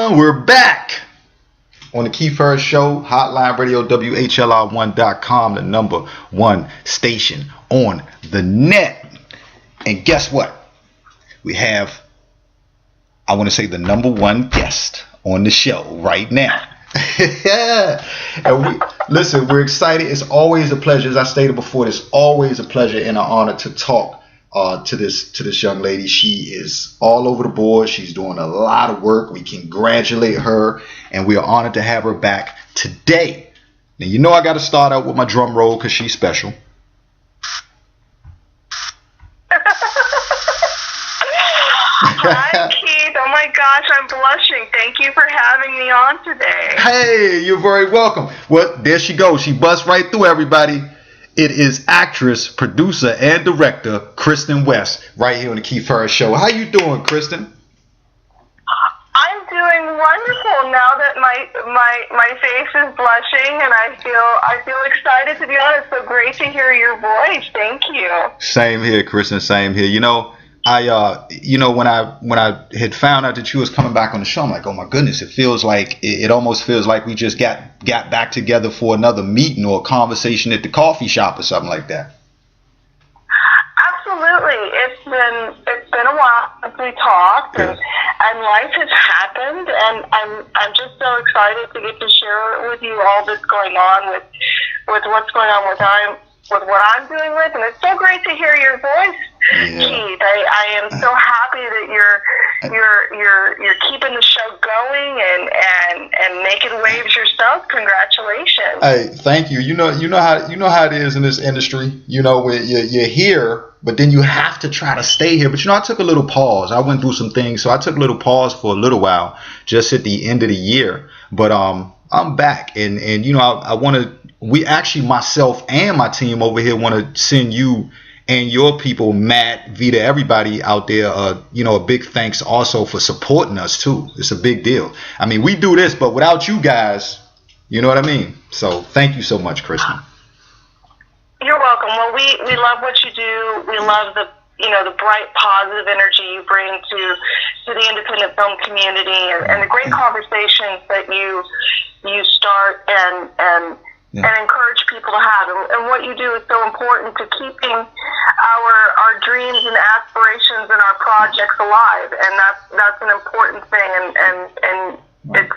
We're back on the Keith Harris Show, Hotline Radio, WHLR1.com, the number one station on the net. And guess what? We have, I want to say, the number one guest on the show right now. And listen, we're excited. It's always a pleasure. As I stated before, it's always a pleasure and an honor to talk to this young lady. She is all over the board. She's doing a lot of work. We congratulate her, and we are honored to have her back today. Now, you know I got to start out with my drum roll because she's special. Hi, Keith. Oh my gosh, I'm blushing. Thank you for having me on today. Hey, you're very welcome. Well, there she goes. She busts right through everybody. It is actress, producer, and director Kristin West right here on the Keith Harris Show. How you doing, Kristin? I'm doing wonderful now that my face is blushing, and I feel excited, to be honest. So great to hear your voice. Thank you. Same here, Kristin. Same here. You know, when I had found out that you was coming back on the show, I'm like, oh my goodness, it almost feels like we just got back together for another meeting or a conversation at the coffee shop or something like that. Absolutely. It's been a while since we talked, and life has happened, and I'm just so excited to get to share with you all that's going on with what's going on with what I'm doing with, and it's so great to hear your voice, Keith. I am so happy that you're keeping the show going and making waves yourself. Congratulations. Hey, thank you. You know how it is in this industry. You know, where you're here, but then you have to try to stay here. But you know, I took a little pause. I went through some things, so I took a little pause for a little while, just at the end of the year. But I'm back, and you know, I want to. We actually, myself and my team over here, want to send you and your people, Matt, Vita, everybody out there, a big thanks also for supporting us too. It's a big deal. I mean, we do this, but without you guys, you know what I mean? So thank you so much, Kristin. You're welcome. Well, we love what you do. We love the bright, positive energy you bring to the independent film community, and the great conversations that you start and encourage people to have. And what you do is so important to keeping our dreams and aspirations and our projects alive. And that's an important thing. And it's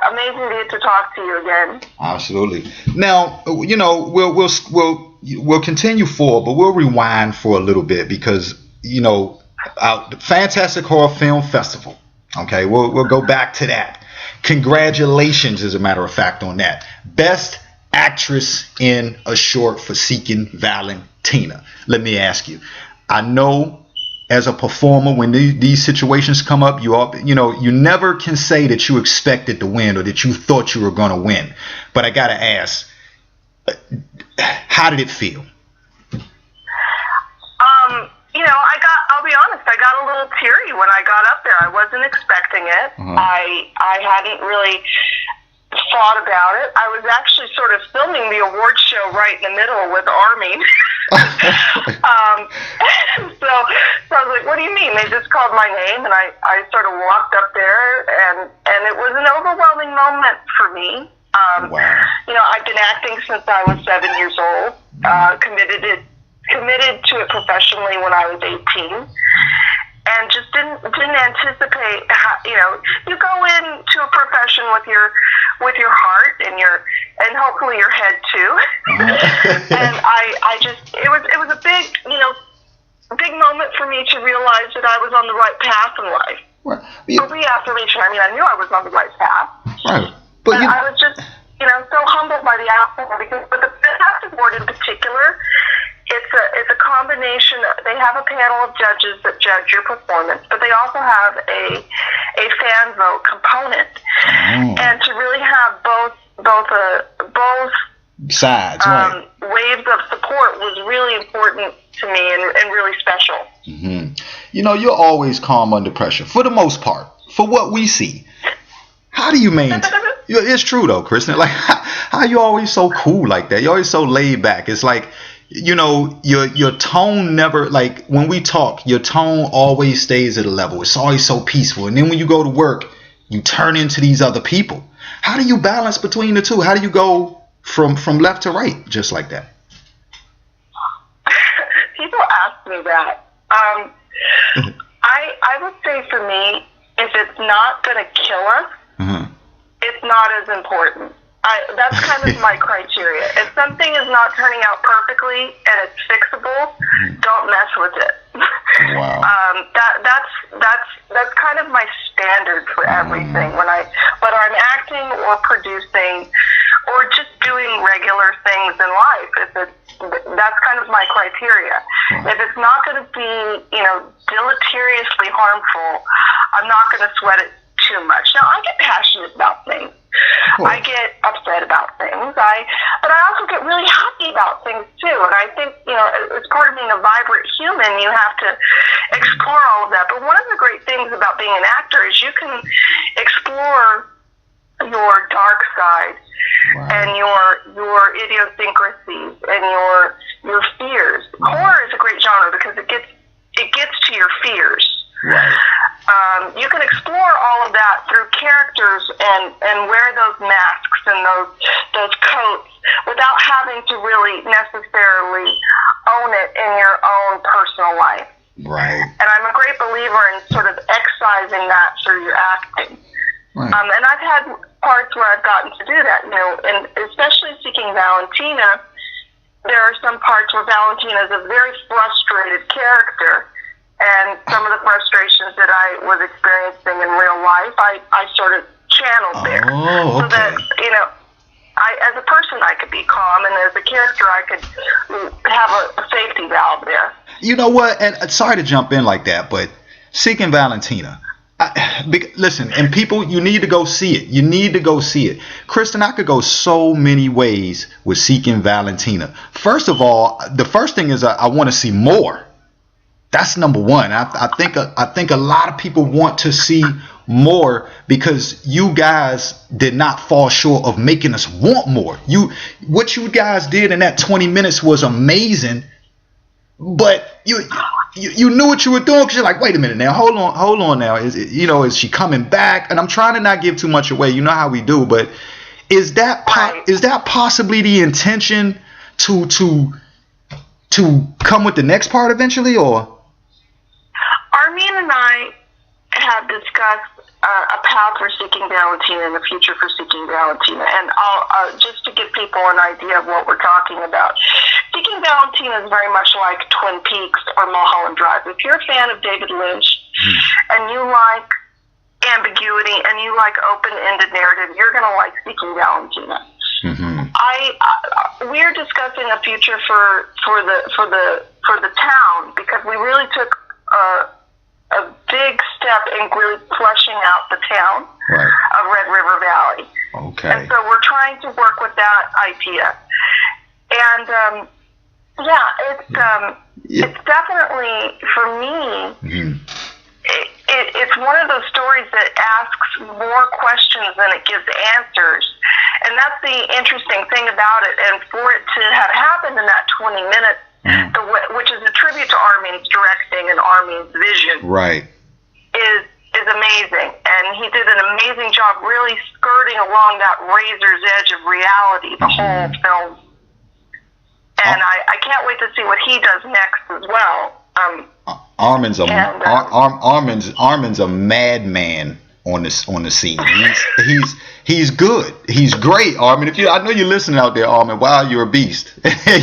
amazing to get to talk to you again. Absolutely. Now, you know, we'll continue forward, but we'll rewind for a little bit because, you know, the Fantastic Horror Film Festival. Okay, we'll go back to that. Congratulations, as a matter of fact, on that. Best actress in a short for Seeking Valentina. Let me ask you, I know as a performer, when these situations come up, you never can say that you expected to win or that you thought you were going to win. But I got to ask, how did it feel? I'll be honest, I got a little teary when I got up there. I wasn't expecting it. I hadn't really thought about it. I was actually sort of filming the award show right in the middle with Army. So I was like, what do you mean? They just called my name, and I sort of walked up there, and it was an overwhelming moment for me. Wow. You know, I've been acting since I was 7 years old, committed to it professionally when I was 18. And just didn't anticipate how, you go into a profession with your heart and hopefully your head too. And it was a big moment for me to realize that I was on the right path in life. Right. For reaffirmation, I knew I was on the right path. Right. But I was just, so humbled by the outcome, because with the Fantastic Award in particular, it's a combination. They have a panel of judges that judge your performance, but they also have a fan vote component. And to really have both sides, right, waves of support was really important to me and really special. Mm-hmm. You know, you're always calm under pressure, for the most part, for what we see. How do you maintain? It's true though, Kristin. Like, how are you always so cool like that? You're always so laid back. It's like, your tone never, like when we talk, your tone always stays at a level. It's always so peaceful. And then when you go to work, you turn into these other people. How do you balance between the two? How do you go from left to right just like that? People ask me that. I would say for me, if it's not going to kill us, it's not as important. That's kind of my criteria. If something is not turning out perfectly and it's fixable, don't mess with it. Wow. That's kind of my standard for everything. Whether I'm acting or producing or just doing regular things in life, that's kind of my criteria. If it's not going to be, deleteriously harmful, I'm not going to sweat it too much. Now, I get passionate about things. I get upset about things. But I also get really happy about things too. And I think, as part of being a vibrant human, you have to explore all of that. But one of the great things about being an actor is you can explore your dark side and your idiosyncrasies and your fears. Horror is a great genre because it gets to your fears. Right. You can explore all of that through characters and wear those masks and those coats without having to really necessarily own it in your own personal life. Right. And I'm a great believer in sort of excising that through your acting. Right. And I've had parts where I've gotten to do that, and especially Seeking Valentina, there are some parts where Valentina is a very frustrated character. And some of the frustrations that I was experiencing in real life, I sort of channeled there. Oh, okay. So that, as a person, I could be calm, and as a character, I could have a safety valve there. You know what? And sorry to jump in like that, but Seeking Valentina. Listen, and people, you need to go see it. You need to go see it. Kristin, I could go so many ways with Seeking Valentina. First of all, the first thing is I want to see more. That's number one. I think a lot of people want to see more because you guys did not fall short of making us want more. What you guys did in that 20 minutes was amazing, but you knew what you were doing because you're like, wait a minute now, hold on now. Is she coming back? And I'm trying to not give too much away. You know how we do, but is that possibly the intention to come with the next part eventually, or? Armin and I have discussed a path for Seeking Valentina and the future for Seeking Valentina, and I'll just to give people an idea of what we're talking about. Seeking Valentina is very much like Twin Peaks or Mulholland Drive. If you're a fan of David Lynch and you like ambiguity and you like open-ended narrative, you're going to like Seeking Valentina. We're discussing a future for the town because we really took a big step in really fleshing out the town of Red River Valley. Okay. And so we're trying to work with that idea. And it's definitely, for me, it's one of those stories that asks more questions than it gives answers. And that's the interesting thing about it. And for it to have happened in that 20 minutes, which is a tribute to Armin's directing and Armin's vision, is amazing. And he did an amazing job really skirting along that razor's edge of reality the whole film. And I can't wait to see what he does next as well. Armin's a madman on the scene. He's good. He's great, Armin. I know you're listening out there, Armin. Wow, you're a beast.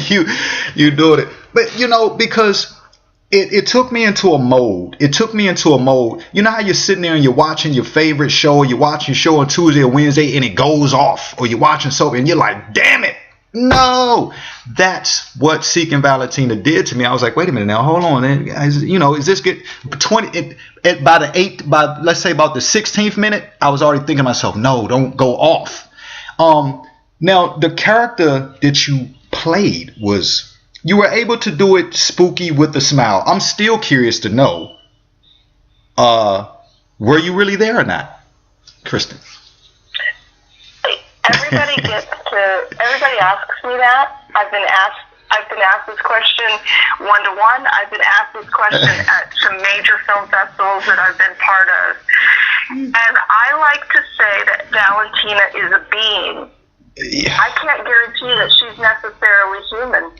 you doing it. But because it took me into a mode. You know how you're sitting there and you're watching your favorite show, or you're watching your show on Tuesday or Wednesday and it goes off, or you're watching soap and you're like, damn it. No, that's what Seeking Valentina did to me. I was like, wait a minute now, hold on. Is this good? Let's say about the 16th minute, I was already thinking to myself, no, don't go off. Now the character that you played you were able to do it spooky with a smile. I'm still curious to know, were you really there or not, Kristin? Everybody asks me that. I've been asked this question one-to-one. I've been asked this question at some major film festivals that I've been part of. And I like to say that Valentina is a being. Yeah. I can't guarantee that she's necessarily human.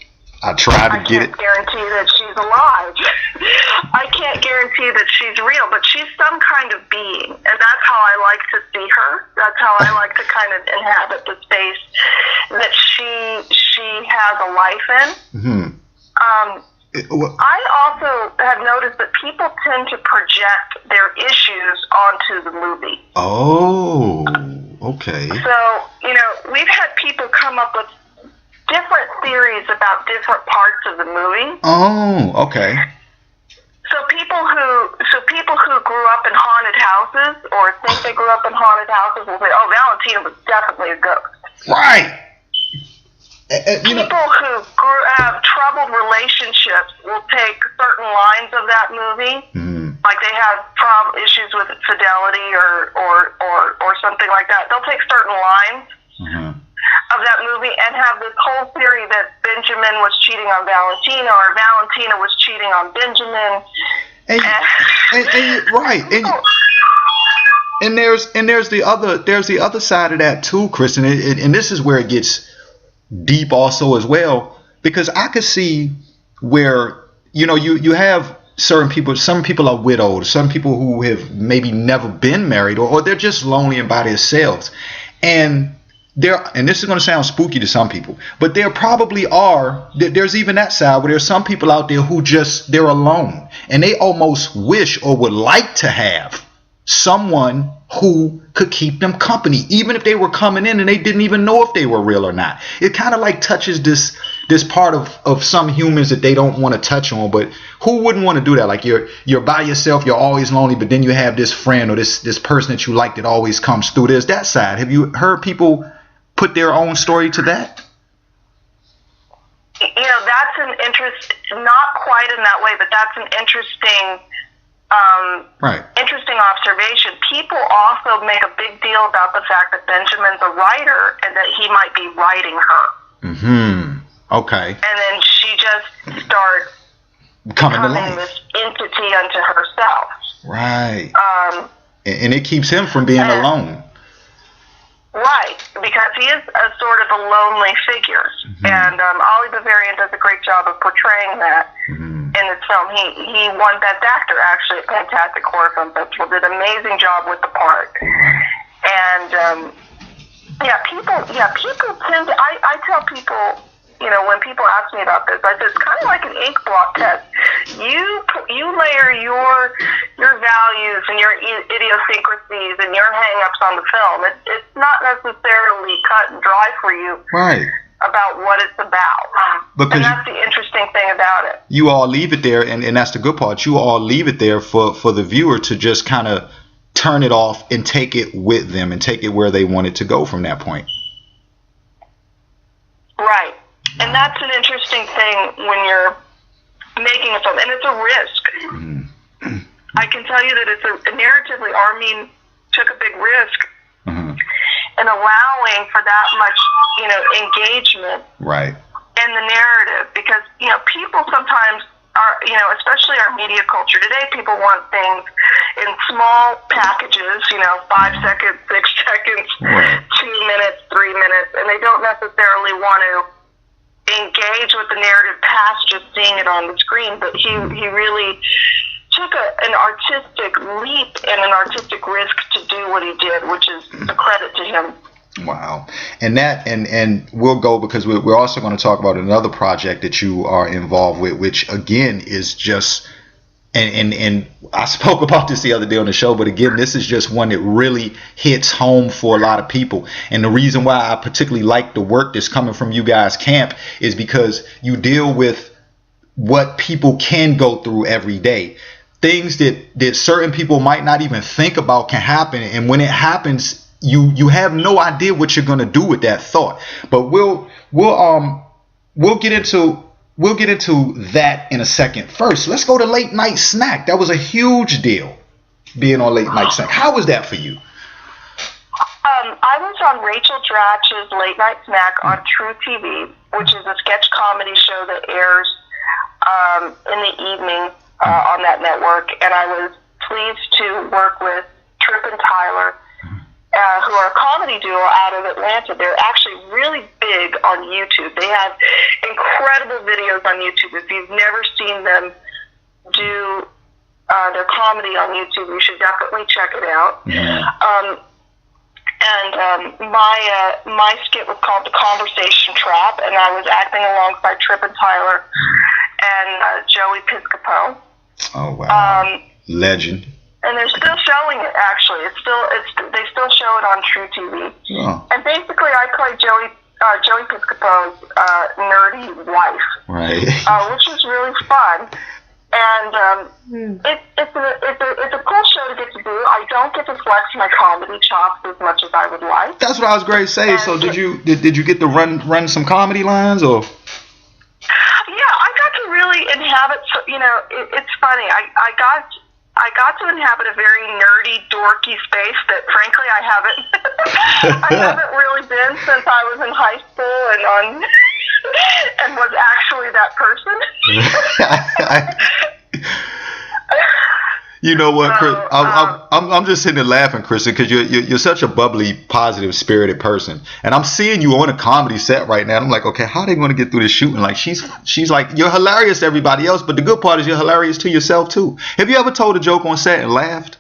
I try to get it. I can't guarantee that she's alive. I can't guarantee that she's real, but she's some kind of being, and that's how I like to see her. That's how I like to kind of inhabit the space that she has a life in. Mm-hmm. I also have noticed that people tend to project their issues onto the movie. Oh, okay. So, we've had people come up with different theories about different parts of the movie. Oh, okay. So people who grew up in haunted houses or think they grew up in haunted houses will say, "Oh, Valentina was definitely a ghost." Right. People who have troubled relationships will take certain lines of that movie, like they have issues with fidelity or something like that. They'll take certain lines of that movie and have this whole theory that Benjamin was cheating on Valentina or Valentina was cheating on Benjamin. And there's the other side of that too, Kristin, and this is where it gets deep also as well, because I could see where you have certain people. Some people are widowed. Some people who have maybe never been married, or they're just lonely and by themselves, and this is going to sound spooky to some people, but there probably there's even that side where there's some people out there who they're alone and they almost wish or would like to have someone who could keep them company, even if they were coming in and they didn't even know if they were real or not. It kind of like touches this part of some humans that they don't want to touch on, but who wouldn't want to do that? Like you're by yourself, you're always lonely, but then you have this friend or this person that you like that always comes through. There's that side. Have you heard people put their own story to that? That's an not quite in that way, but that's an interesting observation. People also make a big deal about the fact that Benjamin's a writer and that he might be writing her. Okay. And then she just starts coming to life, this entity unto herself. Right. And it keeps him from being alone. Right, because he is a sort of a lonely figure, and Ollie Bavarian does a great job of portraying that in his film. He won Best Actor actually at Fantastic Horror Film Festival. Did an amazing job with the part, and people tend to. I tell people, when people ask me about this, I said it's kind of like an ink blot test. You layer your values and your idiosyncrasies and your hang-ups on the film. It's not necessarily cut and dry for you. Right. About what it's about. And that's the interesting thing about it. You all leave it there, and that's the good part. You all leave it there for the viewer to just kind of turn it off and take it with them and take it where they want it to go from that point. Right. And that's an interesting thing when you're making a film, and it's a risk. I can tell you that it's narratively, Armin took a big risk in allowing for that much, engagement, right, in the narrative, because people sometimes are, especially our media culture today, people want things in small packages, 5 seconds, 6 seconds, right, 2 minutes, 3 minutes, and they don't necessarily want to engage with the narrative past just seeing it on the screen. But he really took an artistic leap and an artistic risk to do what he did, which is a credit to him. Wow. And we'll go, because we're also going to talk about another project that you are involved with, which again is just, and I spoke about this the other day on the show, but again, this is just one that really hits home for a lot of people. And the reason why I particularly like the work that's coming from you guys' camp is because you deal with what people can go through every day. Things that certain people might not even think about can happen, and when it happens, you have no idea what you're going to do with that thought. But we'll get into that in a second. First, let's go to Late Night Snack. That was a huge deal, being on Late Night Snack. How was that for you? I was on Rachel Dratch's Late Night Snack on True TV, which is a sketch comedy show that airs in the evening on that network, and I was pleased to work with True Tripp and Tyler, who are a comedy duo out of Atlanta. They're actually really big on YouTube. They have incredible videos on YouTube. If you've never seen them do their comedy on YouTube, you should definitely check it out. My skit was called The Conversation Trap, and I was acting alongside Tripp and Tyler and Joey Piscopo. Oh wow! Legend. And they're still showing it. Actually, they still show it on True TV. Oh. And basically, I play Joey Piscopo's nerdy wife, right? Which is really fun. And it's a cool show to get to do. I don't get to flex my comedy chops as much as I would like. That's what I was going to say. And so did you get to run some comedy lines or? Yeah, I got to really inhabit. You know, it's funny. I got to inhabit a very nerdy, dorky space that, frankly, I haven't really been since I was in high school and was actually that person. You know what, Chris? I'm just sitting there laughing, Kristin, because you're such a bubbly, positive, spirited person, and I'm seeing you on a comedy set right now. And I'm like, okay, how are they going to get through this shooting? Like she's like, you're hilarious to everybody else, but the good part is you're hilarious to yourself too. Have you ever told a joke on set and laughed?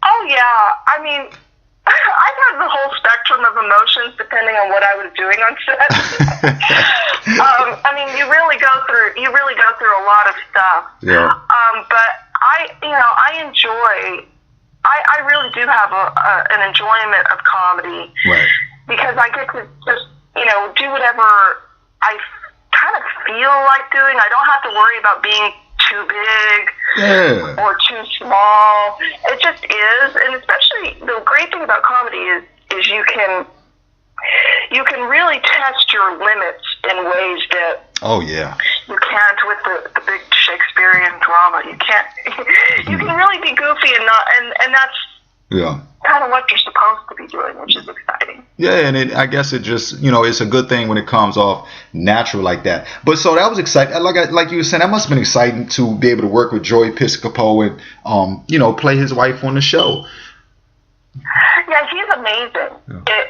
Oh yeah, I mean, I've had the whole spectrum of emotions depending on what I was doing on set. I mean, you really go through a lot of stuff. Yeah. But I really do have an enjoyment of comedy, right? Because I get to just do whatever I kind of feel like doing. I don't have to worry about being too big or too small. It just is, and especially the great thing about comedy is you can really test your limits in ways that you can't with the big Shakespearean drama. You can't. You can really be goofy and that's kind of what you're supposed to be doing, which is exciting. Yeah, and I guess it just it's a good thing when it comes off natural like that. But so that was exciting. Like you were saying, that must have been exciting to be able to work with Joey Piscopo and play his wife on the show. Yeah, he's amazing.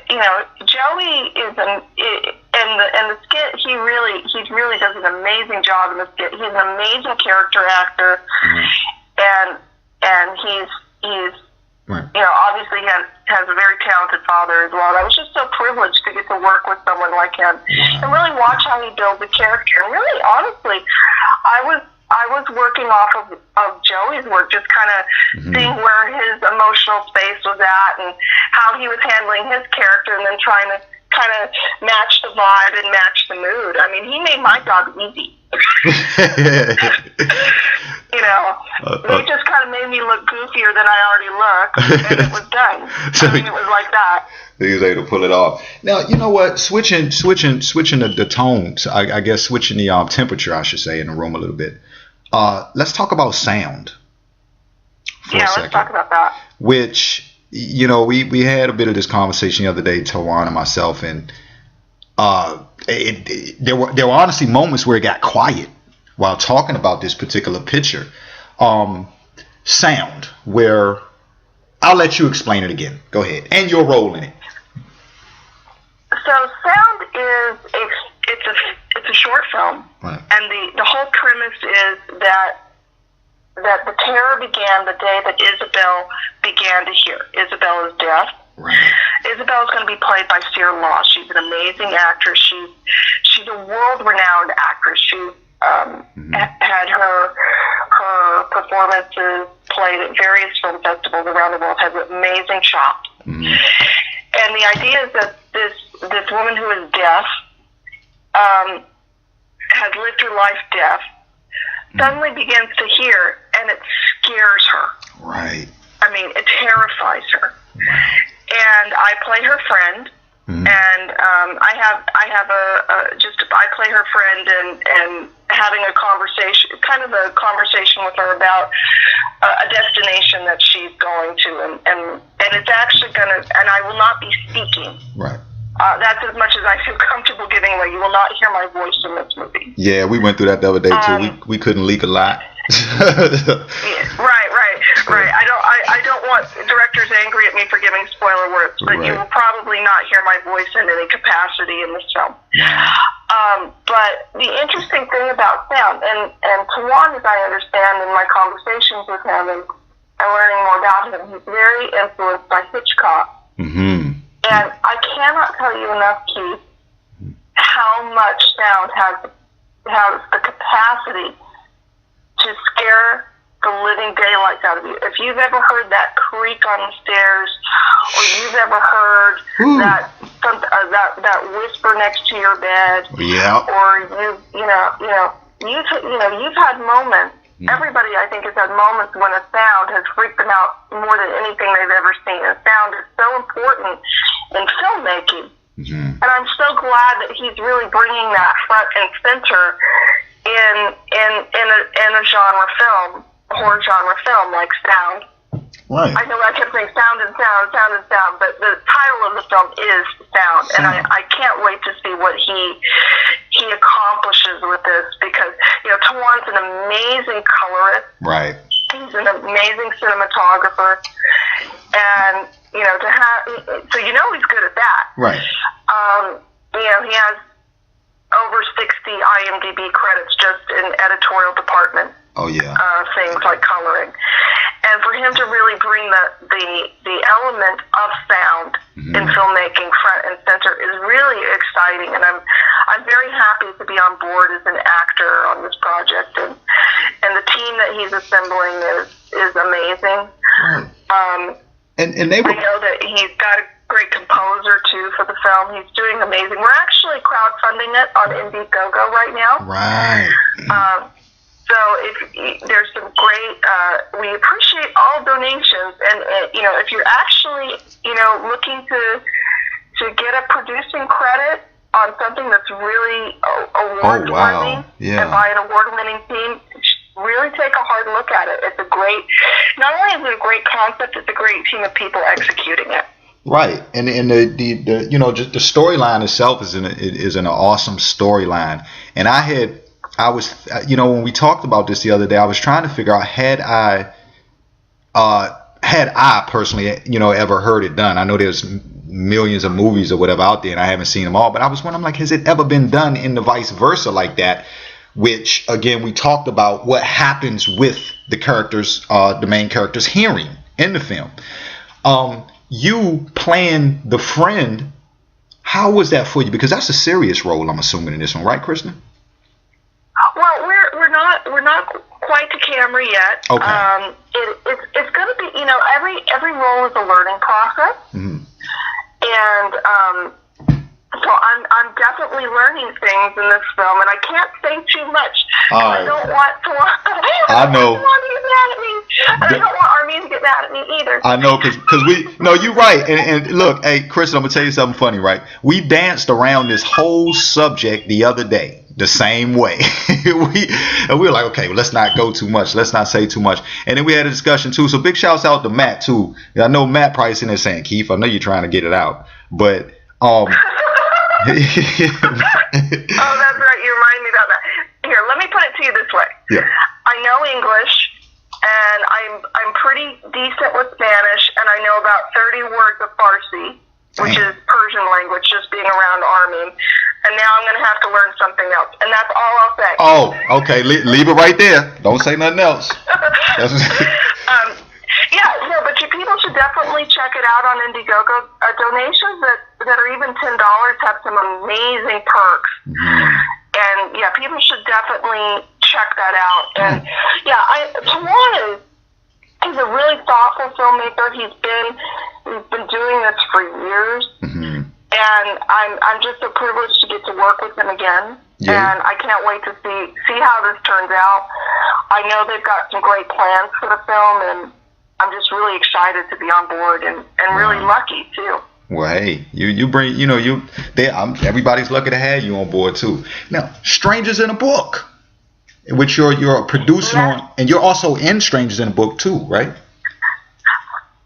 Yeah. Joey is in the skit. He really does an amazing job in the skit. He's an amazing character actor, and he's right. Obviously he has a very talented father as well. I was just so privileged to get to work with someone like him and really watch how he builds a character. And really, honestly, I was working off of Joey's work, just kind of seeing where his emotional space was at and how he was handling his character, and then trying to kind of match the vibe and match the mood. I mean, he made my job easy. He just kind of made me look goofier than I already looked, and it was done. It was like that. He was able to pull it off. Now, you know what? Switching the tones, I guess switching the temperature, I should say, in the room a little bit. Let's talk about sound for a second. Let's talk about that. Which, we had a bit of this conversation the other day, Tawan and myself, and there were honestly moments where it got quiet while talking about this particular picture. Sound, where I'll let you explain it again. Go ahead. And your role in it. So sound is it's a short film, right. And the whole premise is that the terror began the day that Isabel began to hear. Isabel is deaf. Right. Isabel is going to be played by Sierra Law. She's an amazing actress. She's a world-renowned actress. She had her performances played at various film festivals around the world. Has amazing chops. And the idea is that this woman who is deaf has lived her life deaf, suddenly begins to hear, and it scares her. Right. I mean, it terrifies her. And I play her friend, and I play her friend and having a conversation, kind of a conversation with her about a destination that she's going to, and it's actually gonna, and I will not be speaking. Right. That's as much as I feel comfortable giving away. You will not hear my voice in this movie. Yeah, we went through that the other day too. We couldn't leak a lot. Right. I color works, but you will probably not hear my voice in any capacity in this film. But the interesting thing about sound, and Tawan, as I understand in my conversations with him and learning more about him, he's very influenced by Hitchcock. And I cannot tell you enough, Keith, how much sound has the capacity to scare the living daylights out of you. If you've ever heard that creak on the stairs, or you've ever heard that whisper next to your bed, or you've had moments. Everybody, I think, has had moments when a sound has freaked them out more than anything they've ever seen. And sound is so important in filmmaking. And I'm so glad that he's really bringing that front and center in a genre film, a horror genre film like sound. Right. I know I kept saying sound and sound, but the title of the film is Sound, and I can't wait to see what he accomplishes with this, because Tawan's an amazing colorist. Right. He's an amazing cinematographer, and to have he's good at that. Right. He has over 60 IMDb credits just in editorial department. Oh yeah. Things like coloring, and for him to really bring the element of sound in filmmaking front and center is really exciting, and I'm very happy to be on board as an actor on this project, and the team that he's assembling is amazing. Right. And I know that he's got a great composer too for the film. He's doing amazing. We're actually crowdfunding it on Indiegogo right now. Right. So if there's some great, we appreciate all donations, and if you're actually looking to get a producing credit on something that's really award-winning, and by an award-winning team, really take a hard look at it. It's a great, not only is it a great concept, it's a great team of people executing it. Right, and the storyline itself is an awesome storyline, and I was when we talked about this the other day, I was trying to figure out had I personally ever heard it done. I know there's millions of movies or whatever out there, and I haven't seen them all, but I was wondering, like, has it ever been done in the vice versa like that? Which again, we talked about what happens with the characters, the main characters' hearing in the film. You playing the friend, how was that for you? Because that's a serious role, I'm assuming, in this one, right, Kristin? Well, we're not quite to camera yet. Okay. It's going to be, every role is a learning process, and so I'm definitely learning things in this film, and I can't say too much. I don't want to. I know. I don't want Armin to get mad at me either. I know, because you're right. And look, hey, Kristin, I'm gonna tell you something funny, right? We danced around this whole subject the other day the same way. we were like, okay, well, let's not go too much. Let's not say too much. And then we had a discussion too. So big shouts out to Matt too. I know Matt probably sitting there saying, Keith, I know you're trying to get it out, but Oh, that's right. You remind me about that. Here, let me put it to you this way. Yeah. I know English, and I'm pretty decent with Spanish, and I know about 30 words of Farsi, which is Persian language, just being around Armin. And now I'm going to have to learn something else. And that's all I'll say. Oh, okay. Leave it right there. Don't say nothing else. But you people should definitely check it out on Indiegogo. Donations that are even $10 have some amazing perks. And, people should definitely check that out. And, Tawan is a really thoughtful filmmaker. He's been doing this for years. And I'm just so privileged to get to work with him again. Yeah. And I can't wait to see how this turns out. I know they've got some great plans for the film, and I'm just really excited to be on board and really lucky too. Well, hey, you bring, everybody's lucky to have you on board too. Now, Strangers in a Book, which you're producing on, and you're also in Strangers in a Book too, right?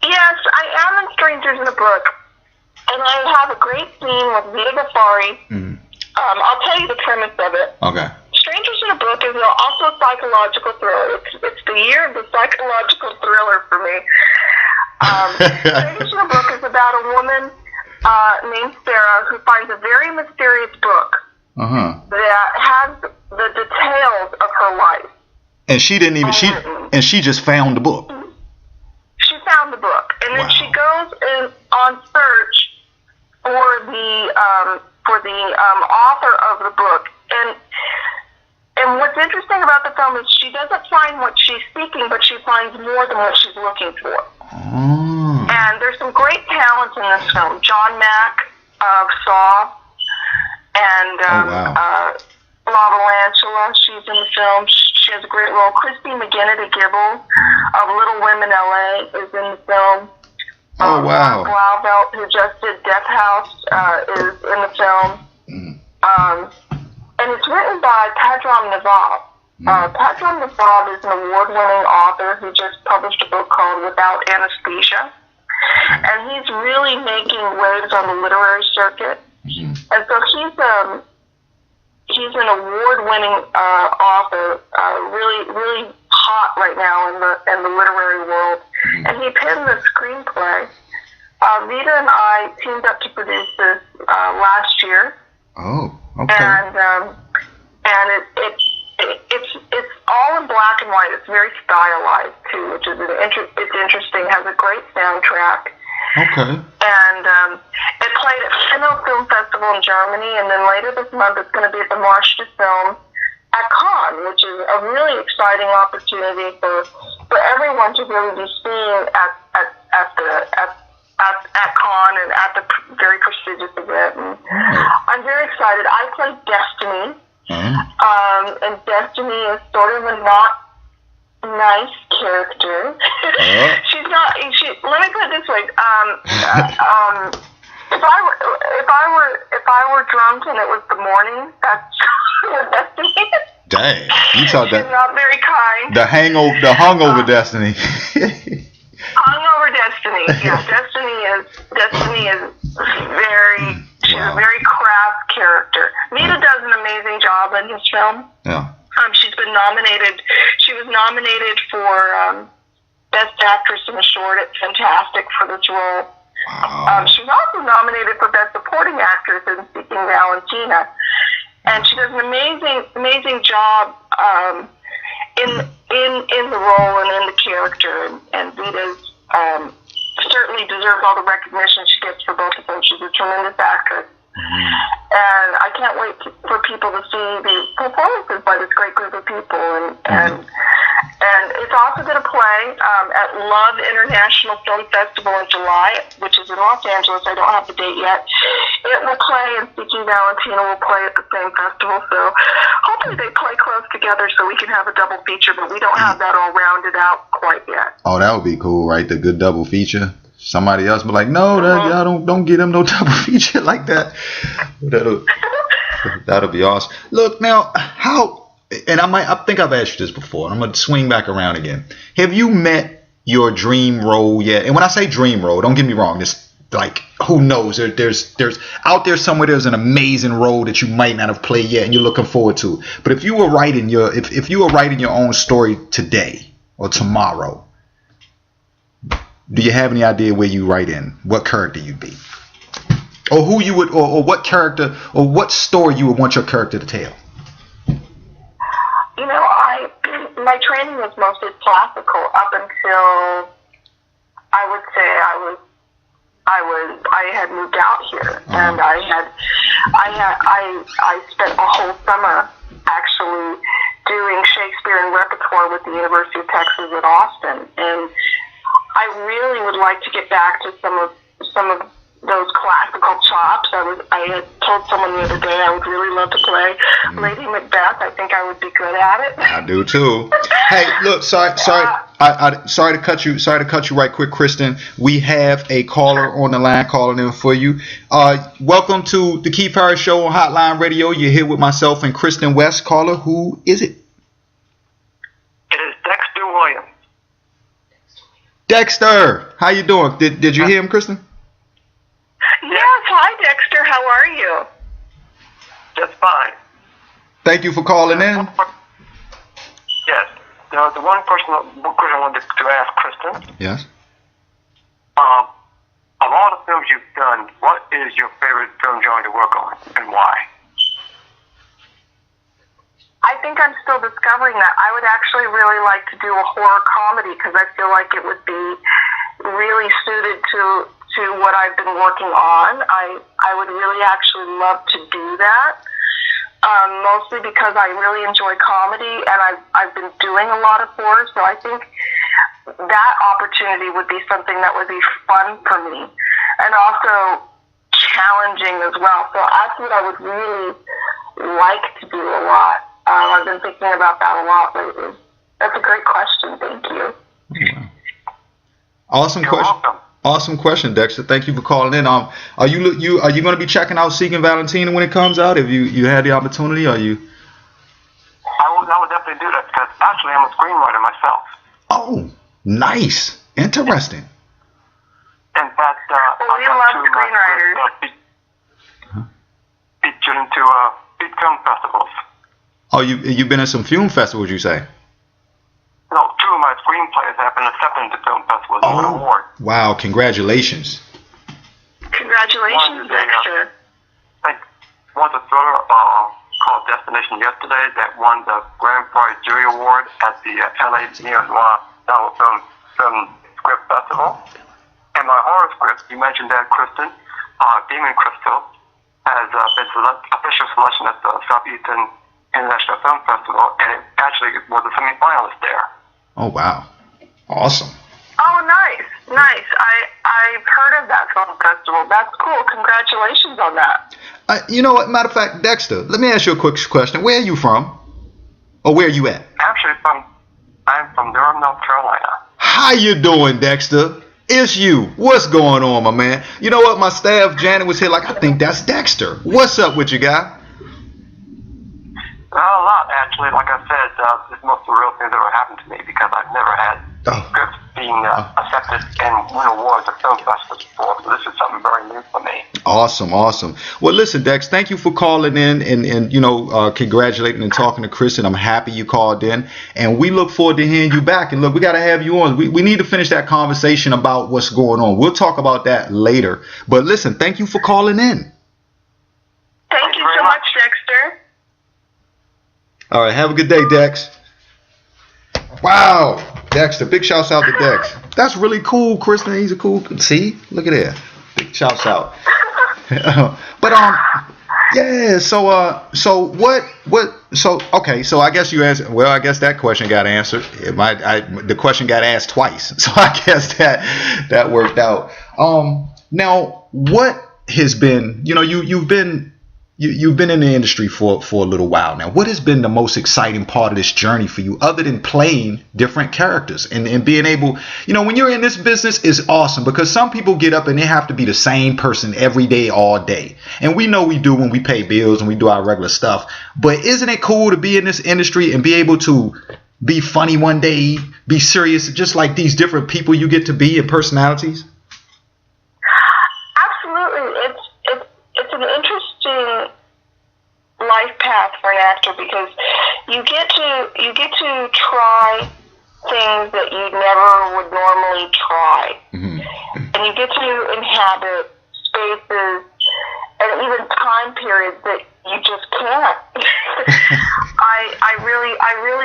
Yes, I am in Strangers in a Book. And I have a great scene with Vida Ghaffari. I'll tell you the premise of it. Okay. Strangers in a Book is also a psychological thriller. It's the year of the psychological thriller for me. Strangers in a Book is about a woman named Sarah who finds a very mysterious book that has the details of her life. And she didn't even she just found the book. She found the book, and then she goes on search for the author of the book. And what's interesting about the film is she doesn't find what she's seeking, but she finds more than what she's looking for. Oh. And there's some great talent in this film. John Mack of Saw, and Lava Lantula, she's in the film. She has a great role. Kristin McGinnis-Gibble of Little Women L.A. is in the film. Oh, wow. Mark Blauvelt, who just did Death House, is in the film. And it's written by Padram Naval. Padram Naval is an award-winning author who just published a book called Without Anesthesia. And he's really making waves on the literary circuit. And so he's an award-winning author, really hot right now in the literary world. And he penned the screenplay. Vita and I teamed up to produce this last year. Oh, okay. And it's all in black and white. It's very stylized too, which is it's interesting. It has a great soundtrack. Okay. And it played at Finno Film Festival in Germany, and then later this month it's going to be at the Marche de Film at Cannes, which is a really exciting opportunity for everyone to really be seen at Cannes and at the very prestigious event. And I'm very excited. I played Destiny, and Destiny is sort of a not nice character. She's not. Let me put it this way. If I were drunk and it was the morning, that's what Destiny is. Dang, you thought that. She's not very kind. The hungover Destiny. Hungover Destiny. Yeah, Destiny is very. She's a very craft character. Vita does an amazing job in this film. Yeah. She's been nominated. She was nominated for Best Actress in a Short. It's fantastic for this role. Wow. She was also nominated for Best Supporting Actress in Seeking Valentina, and she does an amazing job in the role and in the character. And Vita's certainly deserves all the recognition she gets for both of them. She's a tremendous actress. And I can't wait for people to see the performances by this great group of people. And it's also going to play at Love International Film Festival in July, which is in Los Angeles. I don't have the date yet. It will play, and Seeking Valentina will play at the same festival. So hopefully they play close together so we can have a double feature, but we don't have that all rounded out quite yet. Oh, that would be cool, right? The good double feature. Somebody else be like, no, y'all don't get him no double feature like that. That'll be awesome. Look now, I think I've asked you this before, and I'm gonna swing back around again. Have you met your dream role yet? And when I say dream role, don't get me wrong. It's like, who knows? There's out there somewhere. There's an amazing role that you might not have played yet, and you're looking forward to. But if you were writing if you were writing your own story today or tomorrow, do you have any idea where you write in? What character you'd be? Or who you would, or what character, or what story you would want your character to tell? You know, my training was mostly classical up until I would say I had moved out here, and I spent a whole summer actually doing Shakespeare and repertoire with the University of Texas at Austin, and I really would like to get back to some of those classical chops. I had told someone the other day I would really love to play Lady Macbeth. I think I would be good at it. I do too. Hey, look, sorry to cut you. Sorry to cut you right quick, Kristin. We have a caller on the line calling in for you. Welcome to the Keith Harris Show on Hotline Radio. You're here with myself and Kristin West. Caller, who is it? It is Dexter Williams. Dexter, how you doing? Did you hear him, Kristin? Yes, hi Dexter, how are you? Just fine. Thank you for calling in. Yes. The one question I wanted to ask Kristin. Yes. Of all the is your favorite film genre to work on, and why? I think I'm still discovering that. I would actually really like to do a horror comedy because I feel like it would be really suited to what I've been working on. I would really actually love to do that, mostly because I really enjoy comedy and I've been doing a lot of horror, so I think that opportunity would be something that would be fun for me and also challenging as well. So that's what I would really like to do a lot. I've been thinking about that a lot lately. That's a great question. Thank you. Yeah. Awesome You're question. welcome. Awesome question, Dexter. Thank you for calling in. Are you going to be checking out Seeking Valentina when it comes out? Have you had the opportunity? Are you? I would definitely do that because actually I'm a screenwriter myself. Oh, nice, interesting. In fact, Well, we love screenwriters. Featured into big film festivals. Oh, you've been at some film festivals, you say? No, two of my screenplays have been accepted into film festivals and won an award. Wow! Congratulations. Congratulations, Dexter. One's a thriller called Destination Yesterday that won the Grand Prize Jury Award at the LA Neo Noir Film Script Festival. And my horror script, you mentioned that, Kristin, Demon Crystal, has been official selection at the Southeastern International Film Festival, and it actually was a semi-finalist there. Oh wow! Awesome. Oh, nice. I've heard of that film festival. That's cool. Congratulations on that. You know what? Matter of fact, Dexter, let me ask you a quick question. Where are you from? Or where are you at? Actually, I'm from Durham, North Carolina. How you doing, Dexter? It's you. What's going on, my man? You know what? My staff, Janet, was here like, I think that's Dexter. What's up with you, guy? Well, a lot, actually. Like I said, it's most of the real things that ever happened to me because I've never had scripts being accepted and win awards at film festivals before. So this is something very new for me. Awesome. Well, listen, Dex, thank you for calling in and congratulating and talking to Kristin. I'm happy you called in, and we look forward to hearing you back. And look, we got to have you on. We need to finish that conversation about what's going on. We'll talk about that later. But listen, thank you for calling in. Thank you so much, Dexter. All right, have a good day, Dex. Wow, Dexter, big shouts out to Dex. That's really cool, Kristin. He's a cool. See, look at that. Big shouts out. But yeah. So okay. So I guess you answered. Well, I guess that question got answered. The question got asked twice. So I guess that worked out. Now what has been? You've been in the industry for a little while now. What has been the most exciting part of this journey for you, other than playing different characters and being able, when you're in this business, is awesome because some people get up and they have to be the same person every day, all day. And we know we do when we pay bills and we do our regular stuff. But isn't it cool to be in this industry and be able to be funny one day, be serious, just like these different people you get to be and personalities? Absolutely. It's an interesting life path for an actor because you get to try things that you never would normally try, and you get to inhabit spaces and even time periods that you just can't. I really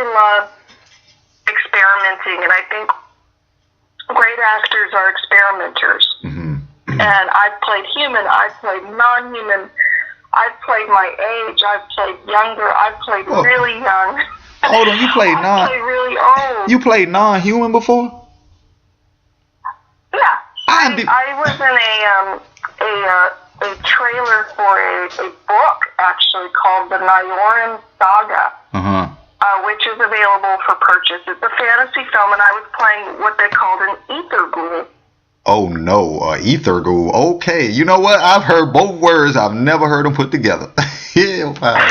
love experimenting, and I think great actors are experimenters. And I've played human, I've played non-human, I've played my age, I've played younger, I've played really young. Hold on, you played I've played really old. You played non-human before? Yeah, I was in a trailer for a book actually called The Nyoran Saga, which is available for purchase. It's a fantasy film, and I was playing what they called an ether ghoul. Oh no, ether ghoul. Okay, you know what? I've heard both words. I've never heard them put together. Yeah, wow.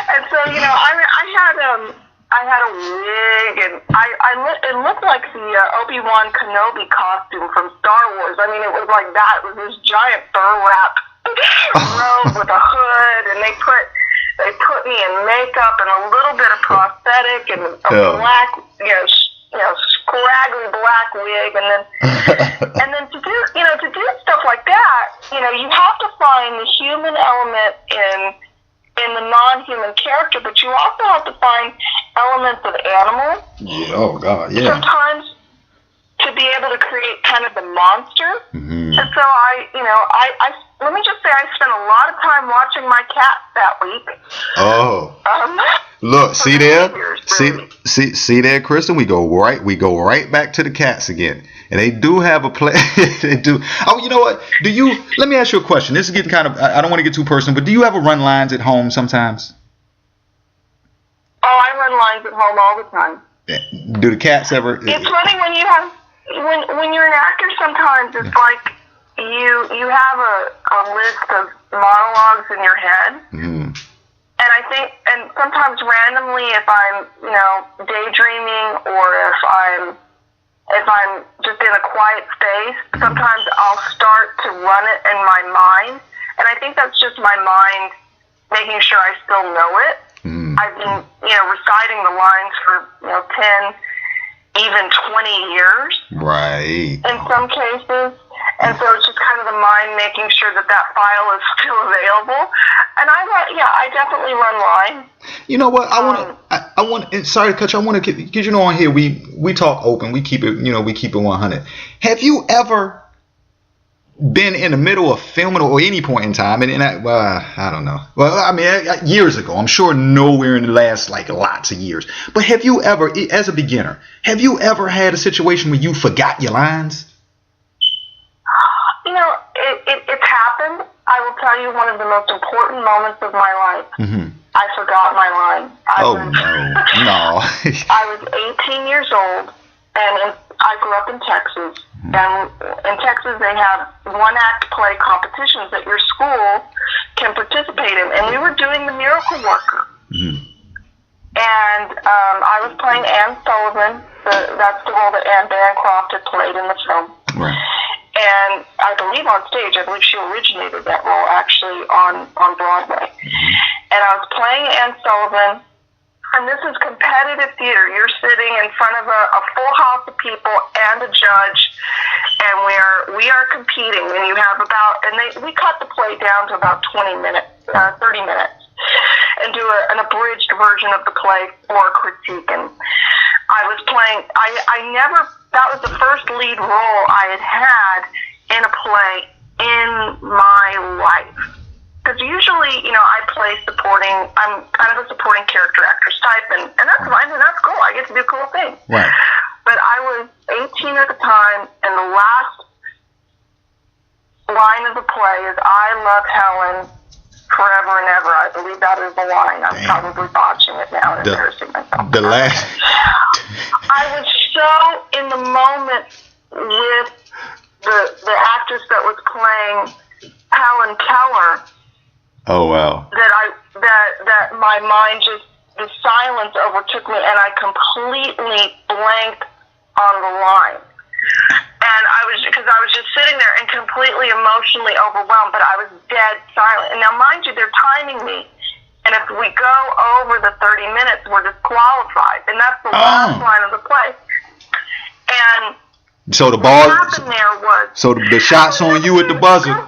And so I had a wig, and it looked like the Obi-Wan Kenobi costume from Star Wars. I mean, it was like that. It was this giant fur wrap robe with a hood, and they put me in makeup and a little bit of prosthetic and a black scraggly black wig, and then to do stuff like that, you have to find the human element in the non-human character, but you also have to find elements of animals. Yeah. Oh God. Yeah. Sometimes to be able to create kind of the monster. Mm-hmm. And so I let me just say I spent a lot of time watching my cats that week. Oh. Look, see there, see there, Kristin. We go right back to the cats again, and they do have a play. They do. Oh, you know what? Let me ask you a question. This is getting kind of. I don't want to get too personal, but do you ever run lines at home sometimes? Oh, I run lines at home all the time. Do the cats ever? It's funny when you're an actor. Sometimes it's like you have a list of monologues in your head. Mm-hmm. And I think, and sometimes randomly, if I'm, daydreaming, or if I'm just in a quiet space, sometimes I'll start to run it in my mind. And I think that's just my mind making sure I still know it. Mm. I've been, reciting the lines for, 10, even 20 years. Right. In some cases. And so it's just kind of the mind making sure that file is still available. And I definitely run lines. You know what? I want. Sorry to cut you. I want to, because on here we talk open. We keep it. We keep it 100. Have you ever been in the middle of filming or any point in time? I don't know. Well, I mean, years ago. I'm sure nowhere in the last lots of years. But have you ever, as a beginner, have you ever had a situation where you forgot your lines? It's happened. I will tell you one of the most important moments of my life. Mm-hmm. I forgot my line. No. I was 18 years old, and I grew up in Texas. Mm-hmm. And in Texas, they have one-act play competitions that your school can participate in. And we were doing The Miracle Worker. Mm-hmm. And I was playing Anne Sullivan. That's the role that Anne Bancroft had played in the film. Right. And I believe on stage, I believe she originated that role actually on Broadway. Mm-hmm. And I was playing Anne Sullivan, and this is competitive theater. You're sitting in front of a full house of people and a judge, and we are competing. And you have we cut the play down to about 30 minutes, and do an abridged version of the play for critique. And I was playing. That was the first lead role I had in a play in my life. Because usually, I play supporting. I'm kind of a supporting character actress type, and that's fine, and that's cool. I get to do cool things. Right. But I was 18 at the time, and the last line of the play is "I love Helen forever and ever." I believe that is the line. I'm probably botching it now and embarrassing myself. The last. I was so in the moment with the actress that was playing Helen Keller. Oh wow. That my mind the silence overtook me, and I completely blanked on the line. And because I was just sitting there and completely emotionally overwhelmed, but I was dead silent. And now, mind you, they're timing me. And if we go over the 30 minutes, we're disqualified. And that's the last line of the play. And so what happened there was... So the shot's on you at the buzzer.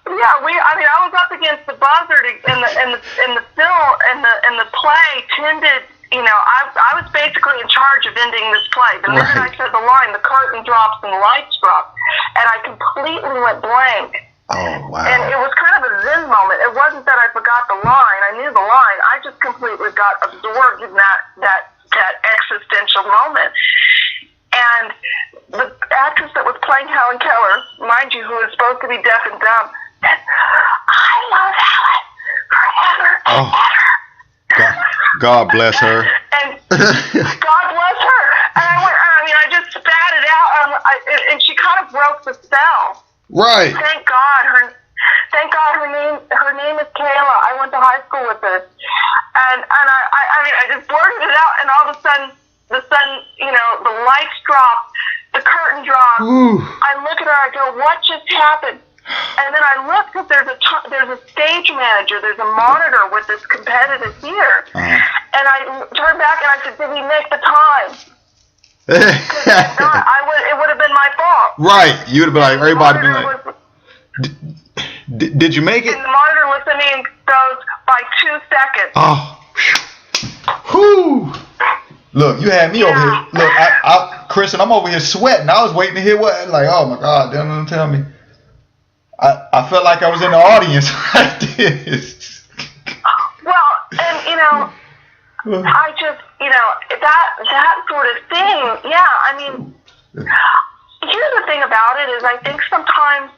Yeah, I was up against the buzzer in the film, and the play tended... I was basically in charge of ending this play. The minute I said the line, the curtain drops and the lights drop. And I completely went blank. Oh, wow. And it was kind of a zen moment. It wasn't that I forgot the line. I knew the line. I just completely got absorbed in that existential moment. And the actress that was playing Helen Keller, mind you, who is supposed to be deaf and dumb, said, "I love Helen forever and ever." God bless her. And God bless her. And I just spat it out, and she kind of broke the spell. Right. Thank God her name is Kayla. I went to high school with her. And I just blurted it out, and all of a sudden, the lights drop, the curtain drops. Ooh. I look at her, I go, "What just happened?" And then I looked because there's a stage manager, there's a monitor with this competitive ear. And I turned back and I said, did we make the time? It would have been my fault. Right. You would have been like, everybody be like, did you make it? And the monitor looks at me and goes, by 2 seconds. Oh. Whew. Look, you had me over here. Look, Kristin, I'm over here sweating. I was waiting to hear what, like, oh my God, don't tell me. I felt like I was in the audience like this. Well, and I just, that sort of thing. Yeah, I mean, here's the thing about it is I think sometimes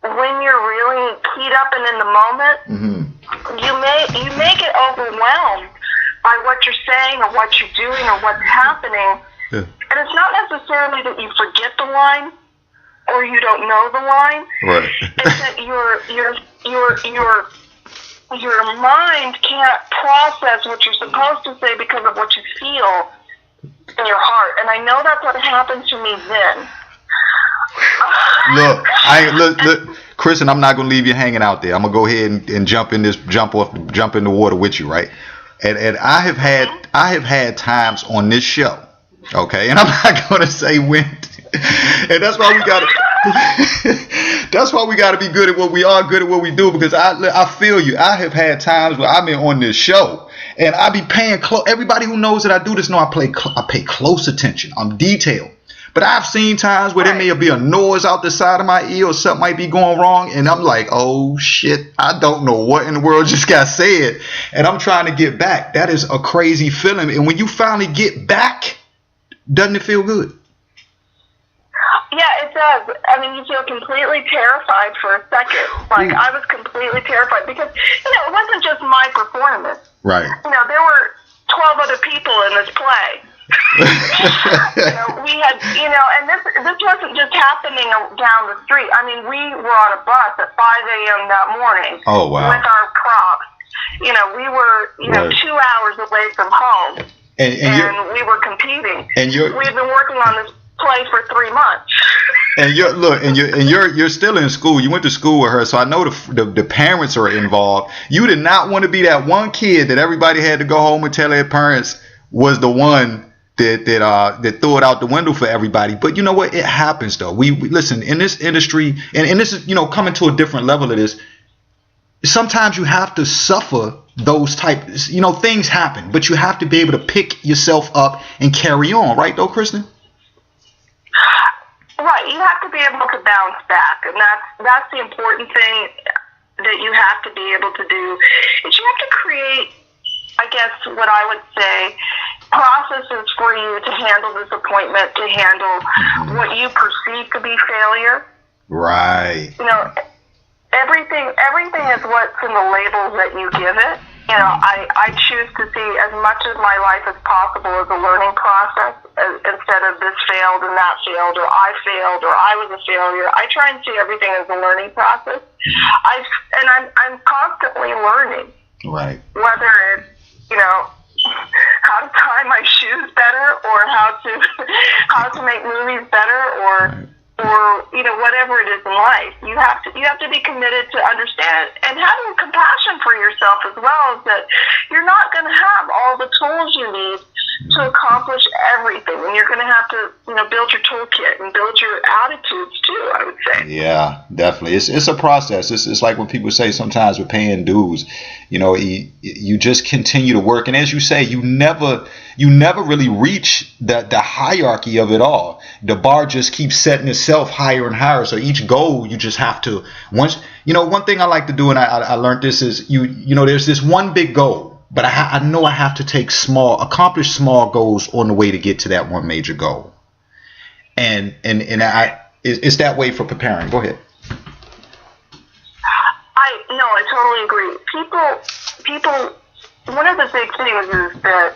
when you're really keyed up and in the moment, you may get overwhelmed by what you're saying or what you're doing or what's happening. Yeah. And it's not necessarily that you forget the line or you don't know the line. Right. It's that your mind can't process what you're supposed to say because of what you feel in your heart. And I know that's what happened to me then. Look, Kristin, I'm not gonna leave you hanging out there. I'm gonna go ahead and jump in the water with you, right? And I have had times on this show, okay, and I'm not gonna say when, and that's why we gotta be good at what we are, good at what we do, because I feel you. I have had times where I've been on this show and I be paying everybody who knows that I do this know I pay close attention. I'm detailed. But I've seen times where there may be a noise out the side of my ear or something might be going wrong. And I'm like, oh, shit, I don't know what in the world just got said. And I'm trying to get back. That is a crazy feeling. And when you finally get back, doesn't it feel good? Yeah, it does. I mean, you feel completely terrified for a second. Like, I was completely terrified because, it wasn't just my performance. Right. There were 12 other people in this play. We had, and this wasn't just happening down the street. I mean, we were on a bus at 5 a.m. that morning. Oh, wow. With our props. We were, right. 2 hours away from home. And we were competing. And we've been working on this play for 3 months. And you're still in school. You went to school with her, so I know the parents are involved. You did not want to be that one kid that everybody had to go home and tell their parents was the one that threw it out the window for everybody. But you know what? It happens though. We listen in this industry, and this is coming to a different level of this. Sometimes you have to suffer those types. Things happen, but you have to be able to pick yourself up and carry on. Right though, Kristin? Right. You have to be able to bounce back, and that's the important thing that you have to be able to do. Is you have to create, I guess, what I would say, processes for you to handle disappointment, to handle what you perceive to be failure. Right. Everything is what's in the labels that you give it. I choose to see as much of my life as possible as a learning process instead of this failed and that failed, or I failed, or I was a failure. I try and see everything as a learning process. I'm constantly learning. Right. Whether it's, how to tie my shoes better, or how to make movies better, or whatever it is in life. You have to be committed to understand and having compassion for yourself as well, is that you're not going to have all the tools you need to accomplish everything, and you're going to have to build your toolkit and build your attitudes too, I would say. Yeah, definitely. It's a process. It's like when people say sometimes we're paying dues. You just continue to work, and as you say, you never really reach the hierarchy of it all. The bar just keeps setting itself higher and higher. So each goal, you just have to one thing I like to do, and I learned this, is there's this one big goal. But I know I have to accomplish small goals on the way to get to that one major goal. And it's that way for preparing. Go ahead. I totally agree. People, one of the big things is that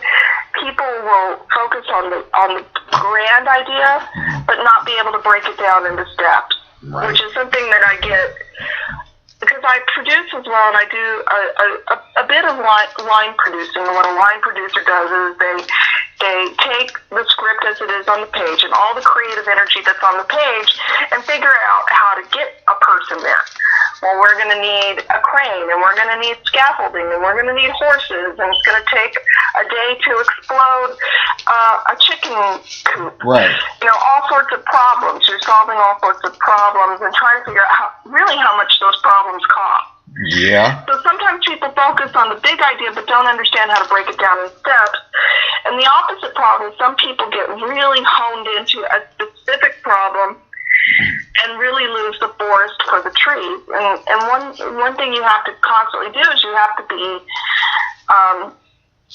people will focus on the grand idea, but not be able to break it down into steps, right. Which is something that I get. Because I produce as well, and I do a bit of line producing. And what a line producer does is they take the script as as it is on the page and all the creative energy that's on the page and figure out how to get a person there. Well, we're going to need a crane, and we're going to need scaffolding, and we're going to need horses, and it's going to take a day to explode a chicken coop. Right. All sorts of problems. You're solving all sorts of problems and trying to figure out how much those problems cost. Yeah. So sometimes people focus on the big idea but don't understand how to break it down in steps. And the opposite problem is some people get really honed into a specific problem and really lose the forest for the trees. And one thing you have to constantly do is you have to be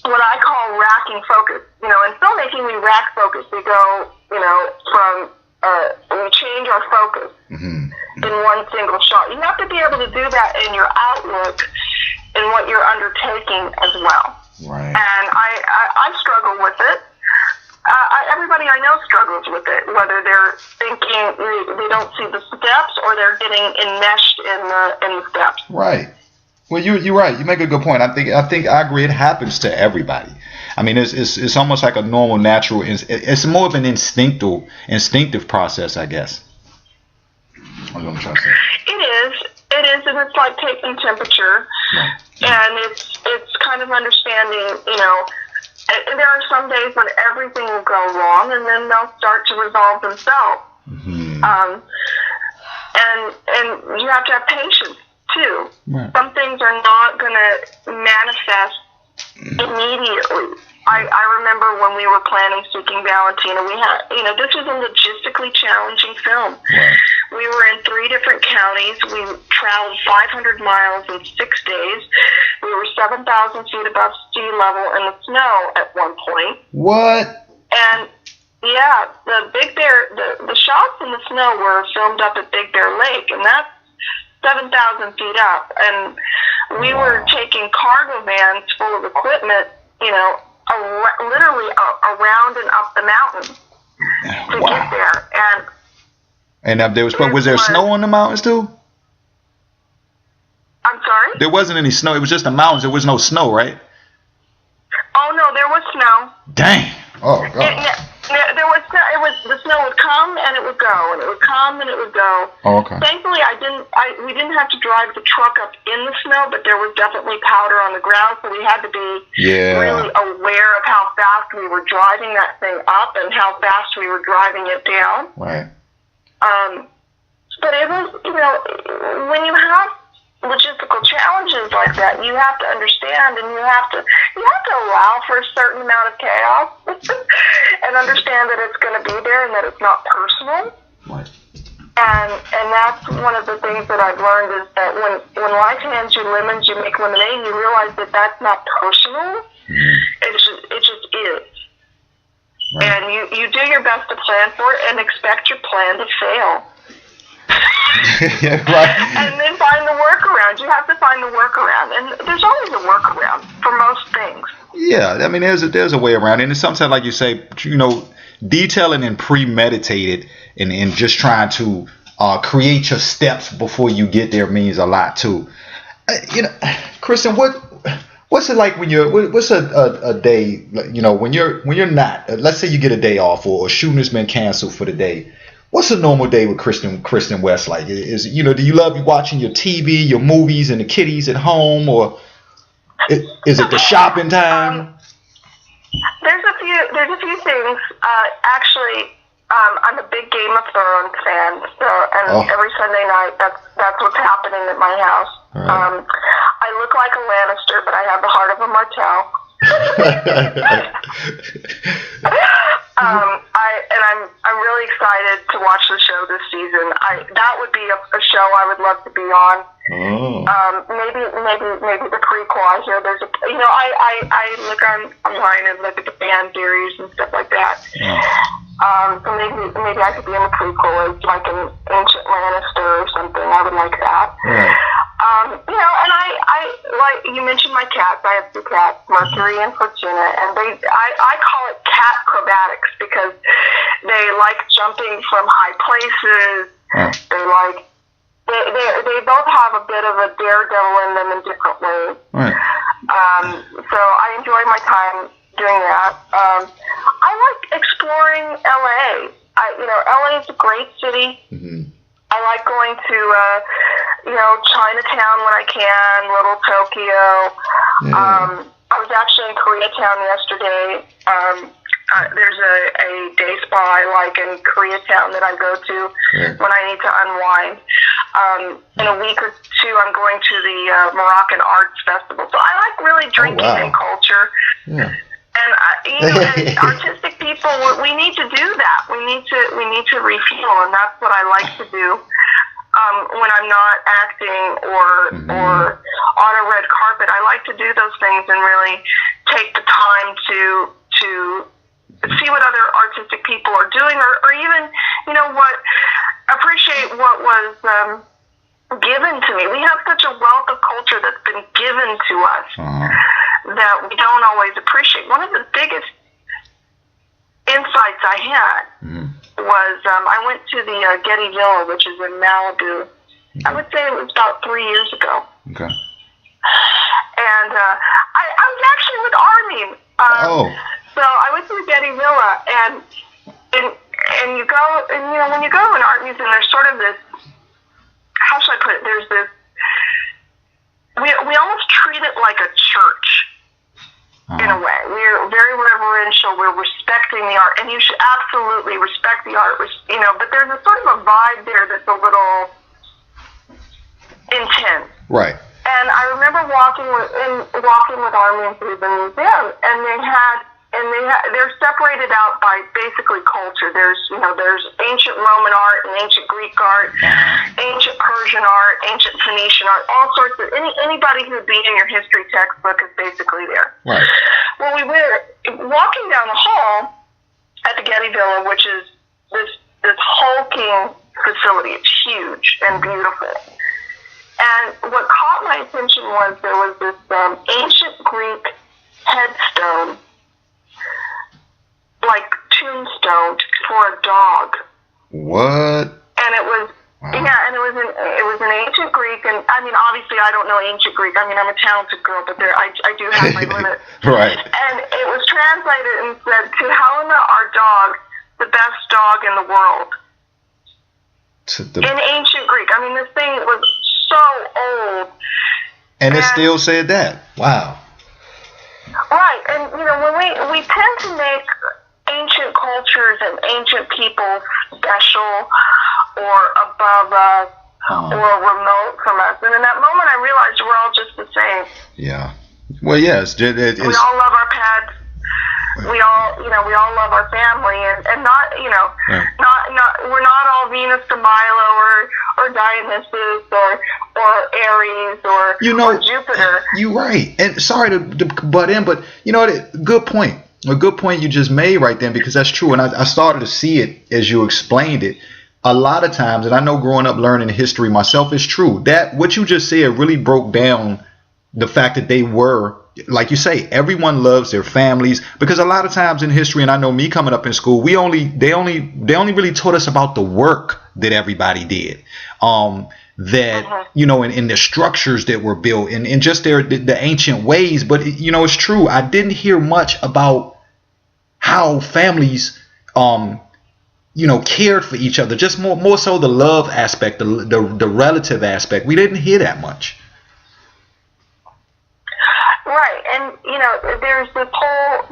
what I call racking focus. In filmmaking, we rack focus. We go, from we change our focus in one single shot. You have to be able to do that in your outlook in what you're undertaking as well. Right. And I struggle with it. Everybody I know struggles with it, whether they're thinking they don't see the steps or they're getting enmeshed in the steps. Right. Well, you're right. You make a good point. I think I agree. It happens to everybody. I mean, it's almost like a normal, natural. It's more of an instinctive process, I guess. That's what I'm trying to say. It is, and it's like taking temperature, right. And it's kind of understanding. And there are some days when everything will go wrong, and then they'll start to resolve themselves. Mm-hmm. And you have to have patience too. Right. Some things are not going to manifest immediately. I remember when we were planning Seeking Valentina, we had, this was a logistically challenging film. Right. We were in 3 different counties. We traveled 500 miles in 6 days. We were 7,000 feet above sea level in the snow at one point. What? And yeah, the Big Bear, the shots in the snow were filmed up at Big Bear Lake, and that's 7,000 feet up. And we were taking cargo vans full of equipment, literally around and up the mountain to get there. And was there snow on the mountains too? I'm sorry? There wasn't any snow. It was just the mountains. There was no snow, right? Oh no, there was snow. Dang. Oh God. There was snow. The snow would come and it would go, and it would come and it would go. Oh, okay. Thankfully, we didn't have to drive the truck up in the snow, but there was definitely powder on the ground, so we had to be really aware of how fast we were driving that thing up and how fast we were driving it down. Right. But it was, when you have logistical challenges like that, you have to understand, and you have to allow for a certain amount of chaos and understand that it's going to be there and that it's not personal. Right. And that's one of the things that I've learned is that when life hands you lemons, you make lemonade, and you realize that that's not personal. Mm-hmm. It just is. Right. And you do your best to plan for it and expect your plan to fail. Yeah, right. And then find the workaround. You have to find the workaround, and there's always a workaround for most things. Yeah, I mean, there's a way around it, and sometimes, like you say, detailing and premeditated, and just trying to create your steps before you get there means a lot too. Kristin, what's it like when what's a day, when you're not, let's say you get a day off or shooting has been canceled for the day. What's a normal day with Kristin West like? Do you love watching your TV, your movies, and the kiddies at home, or is it the shopping time? There's a few things. Actually, I'm a big Game of Thrones fan, every Sunday night that's what's happening at my house. Right. I look like a Lannister, but I have the heart of a Martell. I'm really excited to watch the show this season. That would be a show I would love to be on. Oh. Maybe the prequel. I hear there's I look online and look at the fan theories and stuff like that. Yeah. So maybe I could be in the prequel as like an ancient Lannister or something. I would like that. Right. And I like you mentioned my cats. I have 2 cats, Mercury and Fortuna, and I call it cat acrobatics because they like jumping from high places. Right. They both have a bit of a daredevil in them in different ways. Right. So I enjoy my time, doing that. I like exploring LA. LA is a great city. Mm-hmm. I like going to, Chinatown when I can, Little Tokyo. Yeah. I was actually in Koreatown yesterday. There's a day spa I like in Koreatown that I go to when I need to unwind. In a week or two, I'm going to the Moroccan Arts Festival. So I like really drinking and culture. Yeah. And as artistic people, we need to do that. We need to refuel, and that's what I like to do when I'm not acting or on a red carpet. I like to do those things and really take the time to see what other artistic people are doing, or even appreciate what was given to me. We have such a wealth of culture that's been given to us. That we don't always appreciate. One of the biggest insights I had was I went to the Getty Villa, which is in Malibu. I would say it was about 3 years ago. Okay. And I was actually with Armin. So I went to the Getty Villa, and you go, and when you go to an art museum, there's sort of this, how should I put it? There's this. We almost treat it like a church. In a way, we're very reverential. We're respecting the art, and you should absolutely respect the art. But there's a sort of a vibe there that's a little intense. Right. And I remember walking with Armin through the museum, and they're separated out by basically culture. There's ancient Roman art and ancient Greek art, ancient Persian art, ancient Phoenician art, all sorts of anybody who'd be in your history textbook is basically there. Right. Well, we were walking down the hall at the Getty Villa, which is this hulking facility. It's huge and beautiful. And what caught my attention was there was this ancient Greek headstone, like tombstone for a dog. What? And it was and it was an ancient Greek, and I mean obviously I don't know ancient Greek. I mean I'm a talented girl, but I do have my limits. Right. And it was translated and said, "To Helena, our dog, the best dog in the world." In ancient Greek. I mean this thing was so old. And it still said that. Wow. Right, and when we tend to make ancient cultures and ancient people special or above us or remote from us, and in that moment I realized we're all just the same. Yeah. Well, yes. We all love our pets. We all love our family, and not we're not all Venus de Milo or Dionysus or Aries or Jupiter. You're right. And sorry to butt in, but good point. A good point you just made right then, because that's true. And I started to see it as you explained it. A lot of times, and I know growing up learning history myself, is true. That what you just said really broke down the fact that they were, like you say, everyone loves their families, because a lot of times in history, and I know me coming up in school, they only really taught us about the work that everybody did, in the structures that were built and just the ancient ways. But it's true, I didn't hear much about how families cared for each other, just more so the love aspect, the relative aspect. We didn't hear that much. Right, and there's the whole,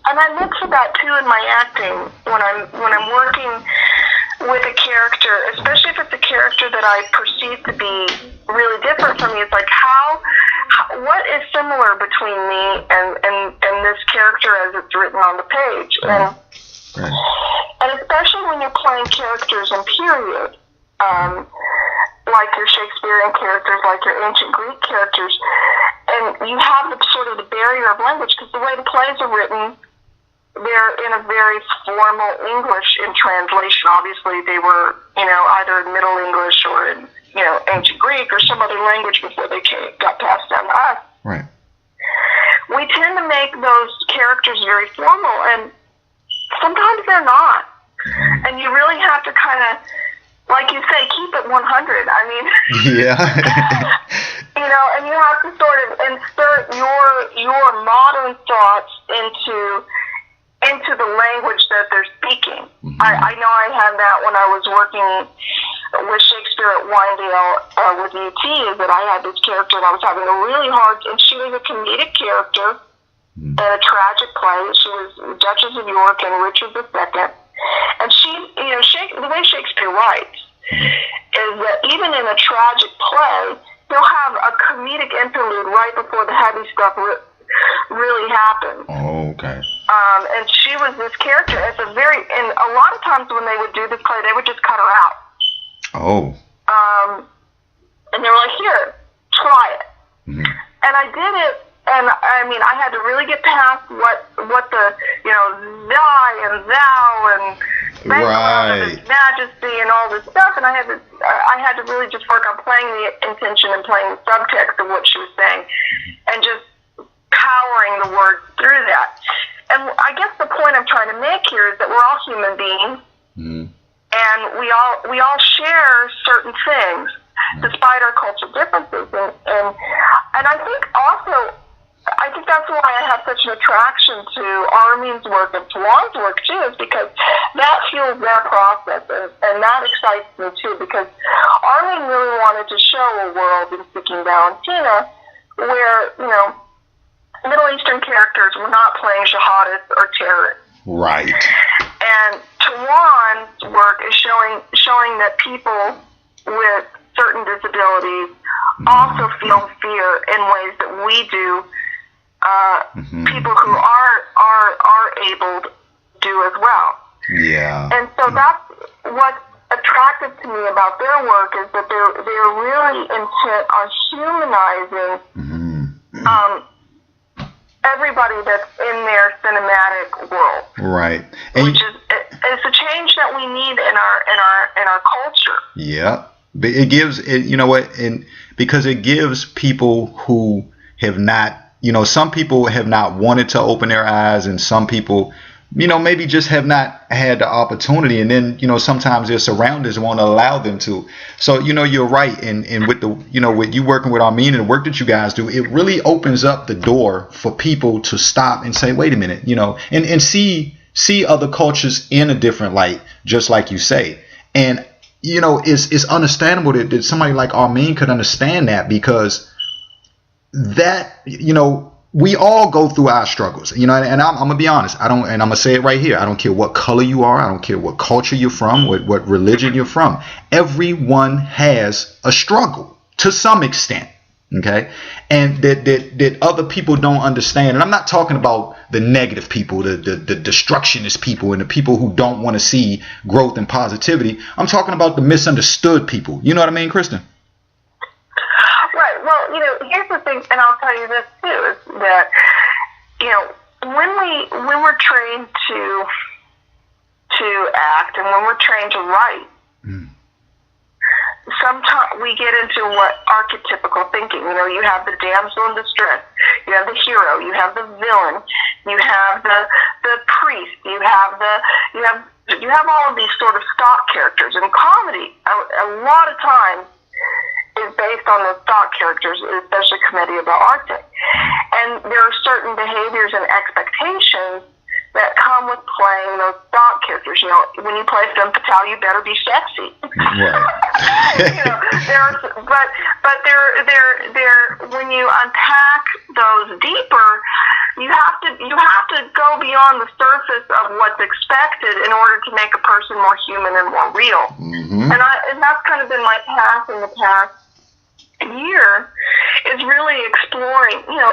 and I look for that too in my acting when I'm working with a character, especially if it's a character that I perceive to be really different from me. It's like what is similar between me and this character as it's written on the page, and especially when you're playing characters in period. Like your Shakespearean characters, like your ancient Greek characters, and you have the sort of the barrier of language, because the way the plays are written, they're in a very formal English in translation. Obviously, they were, either in Middle English or in, ancient Greek or some other language before they got passed down to us. Right. We tend to make those characters very formal, and sometimes they're not. And you really have to kind of, like you say, keep it 100. I mean, yeah. You know, and you have to sort of insert your modern thoughts into the language that they're speaking. Mm-hmm. I know I had that when I was working with Shakespeare at Wyandotte with UT, is that I had this character and I was having a really hard, and she was a comedic character in a tragic play. She was Duchess of York and Richard II. And she, you know, the way Shakespeare writes is that even in a tragic play, he'll have a comedic interlude right before the heavy stuff really happens. Oh, okay. And she was this character. And a lot of times when they would do this play, they would just cut her out. Oh. And they were like, here, try it. Mm-hmm. And I did it, and I mean, I had to really get past what the, you know, thy and thou and right. majesty and all this stuff, and I had to really just work on playing the intention and playing the subtext of what she was saying, and just powering the words through that. And I guess the point I'm trying to make here is that we're all human beings, and we all share certain things, despite our cultural differences, and I think also, I think that's why I have such an attraction to Armin's work and Tuan's work too, is because that fuels their process, and that excites me too, because Armin really wanted to show a world in Seeking Valentina where, you know, Middle Eastern characters were not playing jihadists or terrorists. Right. And Tuan's work is showing that people with certain disabilities also feel fear in ways that we do. People who are able do as well. Yeah. And so that's what's attractive to me about their work, is that they're really intent on humanizing everybody that's in their cinematic world. Right. And which is it's a change that we need in our culture. Yeah. But it gives it, you know what, and because it gives people who have not, you know, some people have not wanted to open their eyes, and some people, you know, maybe just have not had the opportunity, and then, you know, sometimes their surroundings won't allow them to. So, you know, you're right, and with the, you know, with you working with Armin and the work that you guys do, it really opens up the door for people to stop and say, wait a minute, you know, and see other cultures in a different light, just like you say. And, you know, it's understandable that somebody like Armin could understand that, because that, you know, we all go through our struggles, you know, and I'm gonna be honest, and I'm gonna say it right here, I don't care what color you are, I don't care what culture you're from, what religion you're from, everyone has a struggle to some extent, okay, and that other people don't understand. And I'm not talking about the negative people, the destructionist people, and the people who don't want to see growth and positivity. I'm talking about the misunderstood people. You know what I mean, Kristin? Right. Well, you know, here's the thing, and I'll tell you this too, is that, you know, when we're trained to act, and when we're trained to write, sometimes we get into what archetypical thinking. You know, you have the damsel in distress, you have the hero, you have the villain, you have the priest, you have all of these sort of stock characters. And comedy, a lot of times, is based on the stock characters, especially commedia dell'arte. And there are certain behaviors and expectations that come with playing those stock characters. You know, when you play Femme Fatale, you better be sexy. Right. You know, but when you unpack those deeper, you have to go beyond the surface of what's expected in order to make a person more human and more real. And that's kind of been my path in the past year, is really exploring, you know,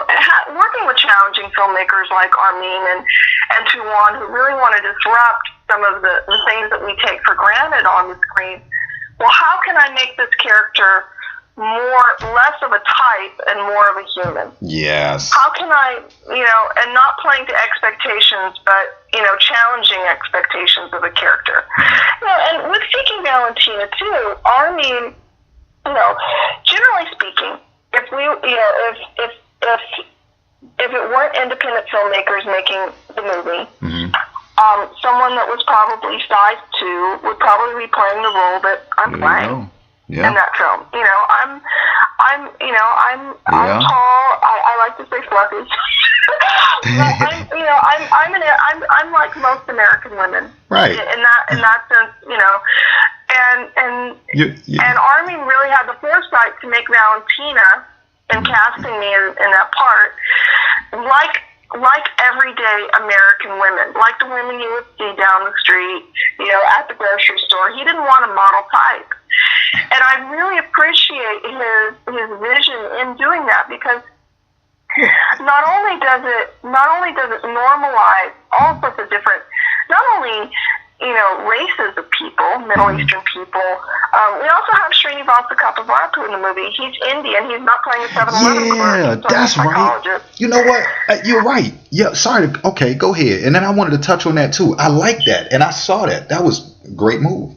working with challenging filmmakers like Armin and Tuan, who really want to disrupt some of the things that we take for granted on the screen. Well, how can I make this character less of a type and more of a human? Yes. How can I, you know, and not playing to expectations, but, you know, challenging expectations of a character. You know, and with Seeking Valentina too, Armin, you know, generally speaking, if we, you know, if it weren't independent filmmakers making the movie, someone that was probably size 2 would probably be playing the role that I'm playing in that film. You know, I I'm tall. I like to say fluffy. But I'm like most American women. Right. In that sense, and Armin really had the foresight to make Valentina and casting me in that part like everyday American women, like the women you would see down the street, at the grocery store. He didn't want a model type. And I really appreciate his vision in doing that, because not only does it normalize all sorts of different, not only races of people, Middle Eastern people. We also have Srinivasa Kappavarathu in the movie. He's Indian. He's not playing a 7-Eleven clerk. Yeah, that's right. You know what? You're right. Yeah, sorry. Okay, go ahead. And then I wanted to touch on that too. I like that, and I saw that. That was a great move.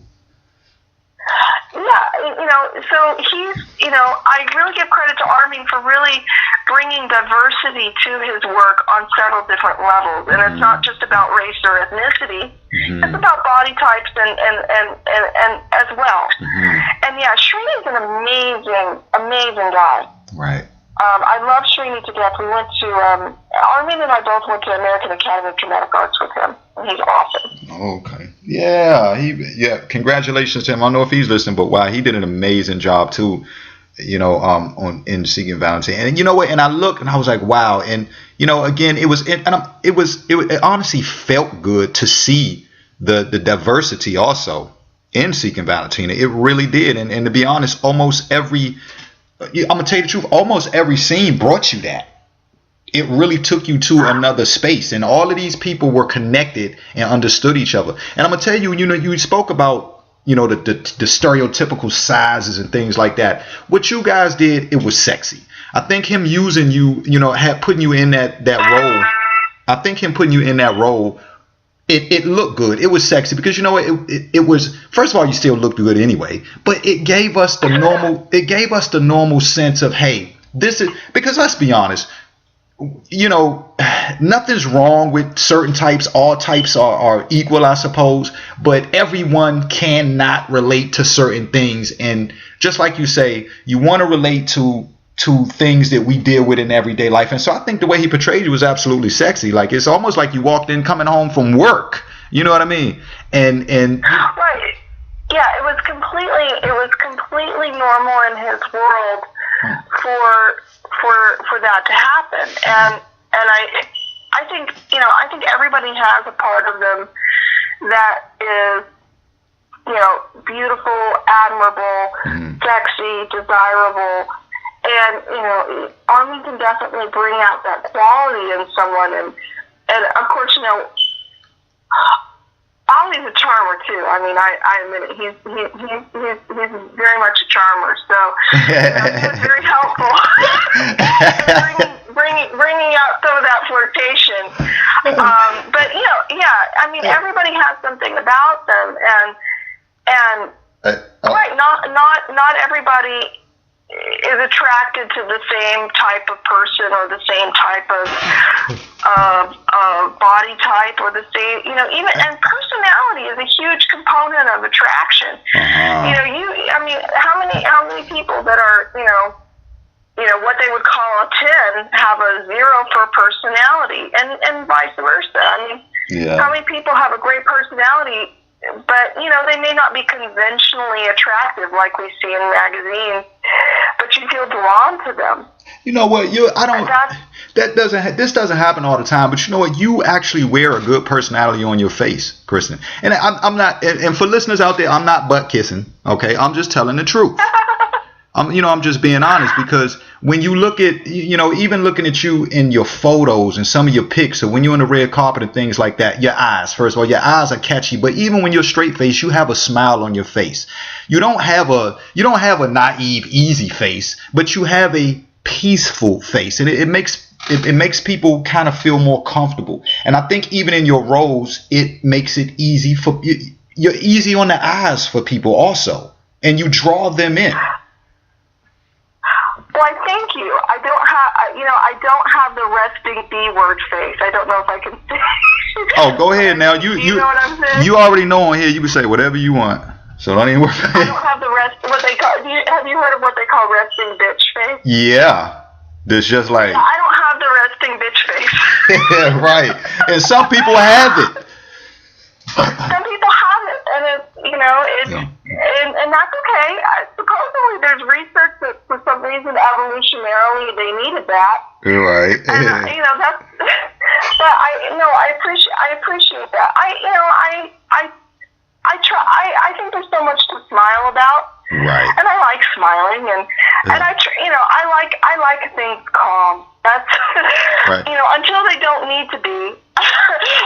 So he's, I really give credit to Armin for really bringing diversity to his work on several different levels. And it's not just about race or ethnicity. It's about body types and as well. And yeah, Srini's an amazing guy. Right. I love Srini to death. We went to, Armin and I both went to American Academy of Dramatic Arts with him. And he's awesome. Okay. Yeah. Congratulations to him. I don't know if he's listening, but wow, he did an amazing job too. In Seeking Valentine. And you know what? And I looked and I was like, wow. And again, it honestly felt good to see the diversity also in Seeking Valentina. It really did. And to be honest, almost every, I'm gonna tell you the truth, almost every scene brought you that. It really took you to another space, and all of these people were connected and understood each other. And I'm gonna tell you, you spoke about the stereotypical sizes and things like that. What you guys did, it was sexy. I think him using you, putting you in that role. I think him putting you in that role, it looked good. It was sexy because it was, first of all, you still looked good anyway, but it gave us the normal. It gave us the normal sense of, hey, this is, because let's be honest. Nothing's wrong with certain types. All types are equal, I suppose, but everyone cannot relate to certain things. And just like you say, you want to relate to things that we deal with in everyday life. And so I think the way he portrayed you was absolutely sexy. Like, it's almost like you walked in coming home from work. You know what I mean? And right. Yeah, it was completely normal in his world for that to happen. And I think everybody has a part of them that is, beautiful, admirable, sexy, desirable. And, Armin can definitely bring out that quality in someone. And of course, Ollie's a charmer too. I mean, I admit it. He's very much a charmer. So he was very helpful bringing out some of that flirtation. But I mean, everybody has something about them, and right, not everybody is attracted to the same type of person or the same type of body type or the same, even, and personality is a huge component of attraction. I mean, how many people that are, what they would call a 10 have a 0 for personality, and vice versa. I mean, how many people have a great personality, but, they may not be conventionally attractive like we see in magazines, but you feel drawn to them. You know what? This doesn't happen all the time, but you know what? You actually wear a good personality on your face, Kristin. And I'm not, and for listeners out there, I'm not butt kissing. Okay. I'm just telling the truth. I'm just being honest, because when you look at, even looking at you in your photos and some of your pics, or when you're on the red carpet and things like that, your eyes, first of all, your eyes are catchy, but even when you're straight faced, you have a smile on your face. You don't have a naive, easy face, but you have a peaceful face, and it makes people kind of feel more comfortable. And I think even in your roles, it makes it easy you're easy on the eyes for people also, and you draw them in. Well, thank you. I don't have the resting B-word face. I don't know if I can say. Oh, go ahead now. You know what I'm saying? You already know on here. You can say whatever you want. So don't even worry. I don't have the rest. Have you heard of what they call resting bitch face? Yeah. There's just like. Yeah, I don't have the resting bitch face. Yeah, right. And some people have it. Some people have it, and and that's okay. Supposedly, there's research that for some reason evolutionarily they needed that. Right. And that's. But I appreciate that. I try. I think there's so much to smile about. Right. And I like smiling, and I like things calm. That's right. Until they don't need to be,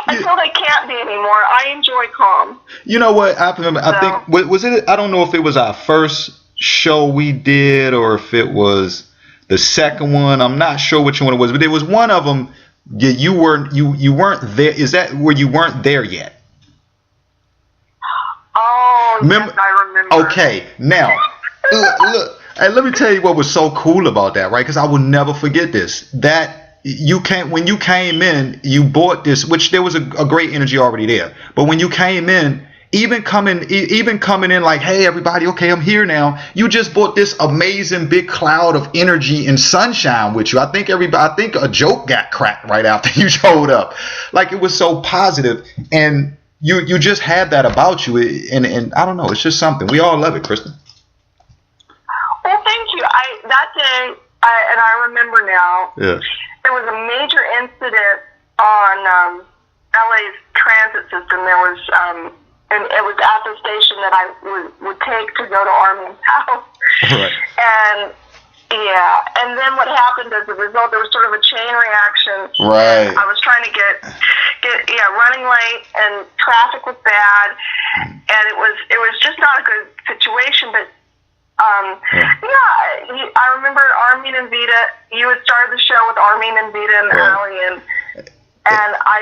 until they can't be anymore. I enjoy calm. You know what? I think was it? I don't know if it was our first show we did or if it was the second one. I'm not sure which one it was, but there was one of them. You weren't there. Is that where you weren't there yet? Oh, yes, I remember. Okay, now look. And let me tell you what was so cool about that, right? Because I will never forget this. That when you came in, you bought this, which there was a great energy already there. But when you came in, even coming in like, hey everybody, okay, I'm here now. You just brought this amazing big cloud of energy and sunshine with you. I think a joke got cracked right after you showed up. Like it was so positive, and you just had that about you, and I don't know, it's just something. We all love it, Kristin. Well, thank you. That day, I remember now. Yeah. There was a major incident on LA's transit system. There was, and it was at the station that I would take to go to Armin's house. Right. And then what happened as a result, there was sort of a chain reaction. Right. I was trying to get running late, and traffic was bad, and it was just not a good situation, but. I remember Armin and Vita. You had started the show with Armin and Vita and Ali, and I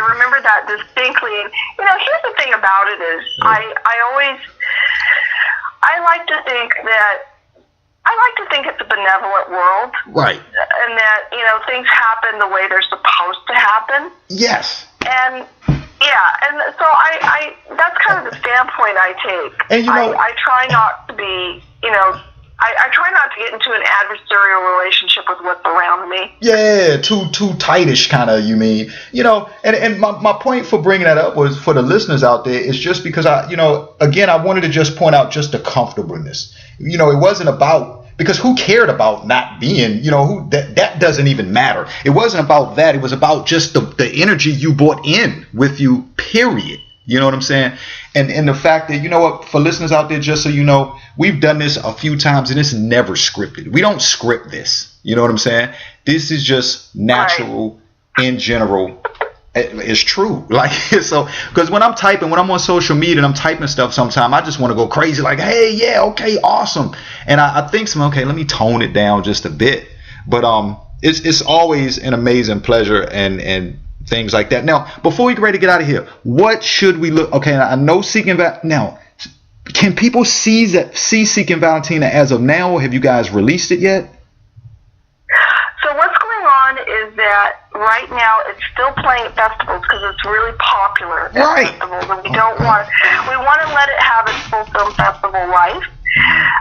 remember that distinctly. And here's the thing about it is, I like to think it's a benevolent world, right? And that things happen the way they're supposed to happen. Yes. And so I that's kind of the standpoint I take. And I try not to be, I try not to get into an adversarial relationship with what's around me. Yeah, too tightish kind of, you mean. And my point for bringing that up was for the listeners out there is just because again, I wanted to just point out just the comfortableness. It wasn't about, because who cared about not being, that doesn't even matter. It wasn't about that. It was about just the energy you brought in with you, period. You know what I'm saying? And the fact that, for listeners out there, just so you know, we've done this a few times and it's never scripted. We don't script this. You know what I'm saying? This is just natural in general. It's true. Like, so, because when I'm on social media and I'm typing stuff sometime, I just want to go crazy. Like, hey, yeah, okay, awesome. And I think okay, let me tone it down just a bit. But it's always an amazing pleasure and things like that. Now, before we get ready to get out of here, what should we look? Okay, I know now, can people see Seeking Valentina as of now, or have you guys released it yet? So what's going on is that right now it's still playing at festivals because it's really popular at festivals, and we want to let it have its full film festival life.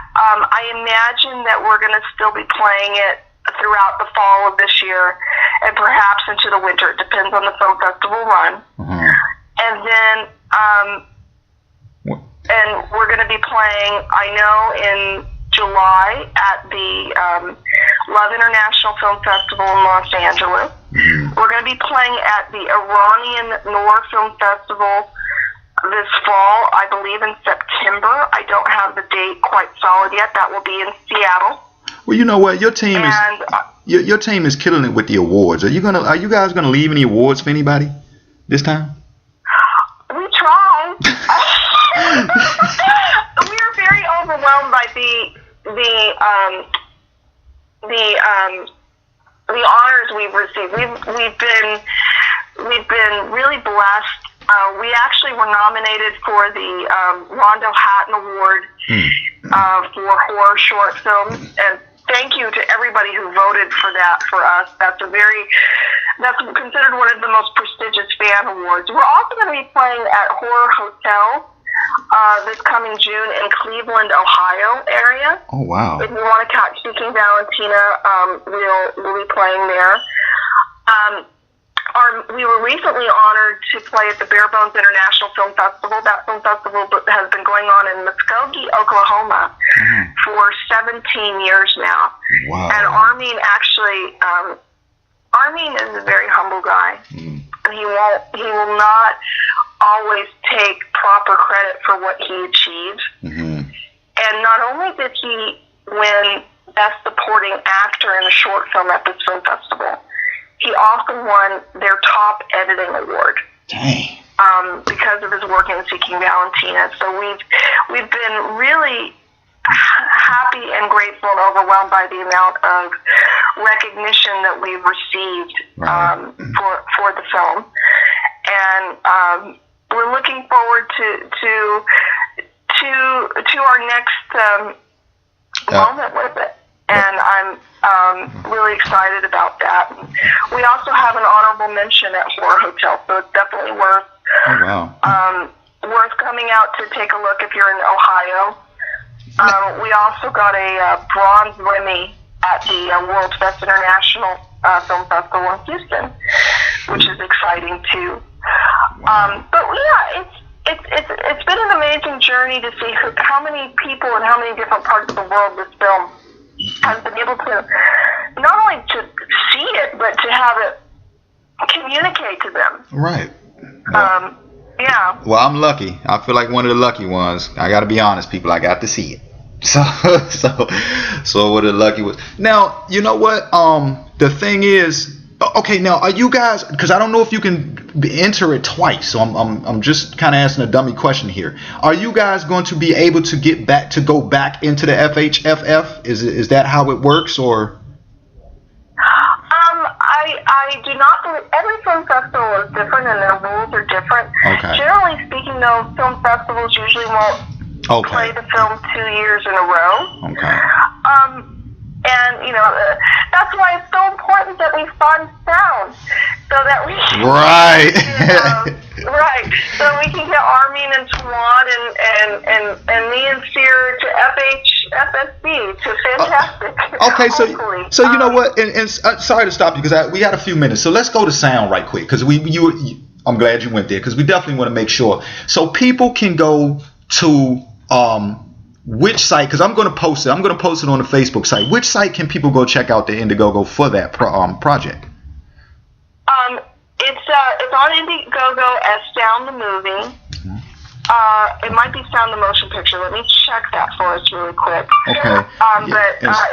I imagine that we're going to still be playing it throughout the fall of this year and perhaps into the winter. It depends on the film festival run. And then and we're going to be playing, I know, in July at the Love International Film Festival in Los Angeles. We're going to be playing at the Iranian Noor Film Festival this fall, I believe in September. I don't have the date quite solid yet. That will be in Seattle. Well, you know what? Your team is killing it with the awards. Are you guys gonna leave any awards for anybody this time? We try. We are very overwhelmed by the honors we've received. We've been really blessed. We actually were nominated for the Rondo Hatton Award for horror short films, and thank you to everybody who voted for that for us. That's considered one of the most prestigious fan awards. We're also going to be playing at Horror Hotel this coming June in Cleveland, Ohio area. Oh, wow. If you want to catch Seeking Valentina, we'll be playing there. We were recently honored to play at the Bare Bones International Film Festival. That film festival has been going on in Muskogee, Oklahoma for 17 years now. Wow. And Armin actually, Armin is a very humble guy. And he will not always take proper credit for what he achieved. And not only did he win Best Supporting Actor in a Short Film at this film festival, he also won their top editing award. Dang. Because of his work in Seeking Valentina. So we've been really happy and grateful and overwhelmed by the amount of recognition that we've received for the film. And we're looking forward to our next moment with it. And I'm really excited about that. We also have an honorable mention at Horror Hotel, so it's definitely worth coming out to take a look if you're in Ohio. We also got a bronze Emmy at the World's Best International Film Festival in Houston, which is exciting too. But yeah, it's been an amazing journey to see how many people in how many different parts of the world this film has been able to not only to see it, but to have it communicate to them. Right. Yeah. Well, I'm lucky. I feel like one of the lucky ones. I got to be honest, people. I got to see it. So what the lucky was. Now, you know what? The thing is, okay. Now, are you guys? Because I don't know if you can enter it twice. So I'm just kind of asking a dummy question here. Are you guys going to be able to go back into the FHFF? Is that how it works, or? I do not believe every film festival is different and their rules are different. Okay. Generally speaking, though, film festivals usually won't play the film 2 years in a row. Okay. And that's why it's so important that we fund sound, so that we can so we can get Armin and Tawad and me and Sear to FSB to Fantastic. Okay, so you know what? And sorry to stop you because we got a few minutes. So let's go to sound right quick because I'm glad you went there because we definitely want to make sure so people can go to which site, because I'm going to post it. I'm going to post it on the Facebook site. Which site can people go check out the Indiegogo for that project? It's on Indiegogo as Sound the Movie. It might be Sound the Motion Picture. Let me check that for us really quick. Okay.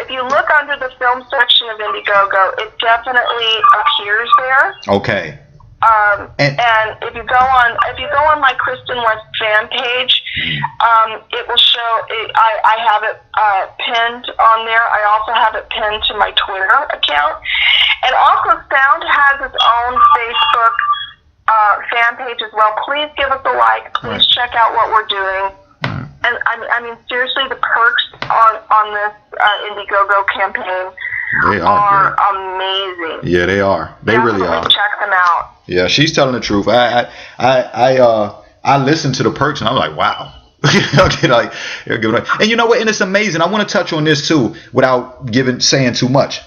If you look under the film section of Indiegogo, it definitely appears there. Okay. And if you go on my Kristin West fan page, it will show. I have it pinned on there. I also have it pinned to my Twitter account, and also Sound has its own Facebook fan page as well. Please give us a like. Please check out what we're doing. And I mean seriously, the perks on this Indiegogo campaign are amazing. Yeah, they are. They definitely really are. Check them out. Yeah, she's telling the truth. I listened to the perks and I'm like, wow. And you know what? And it's amazing. I want to touch on this too, without saying too much.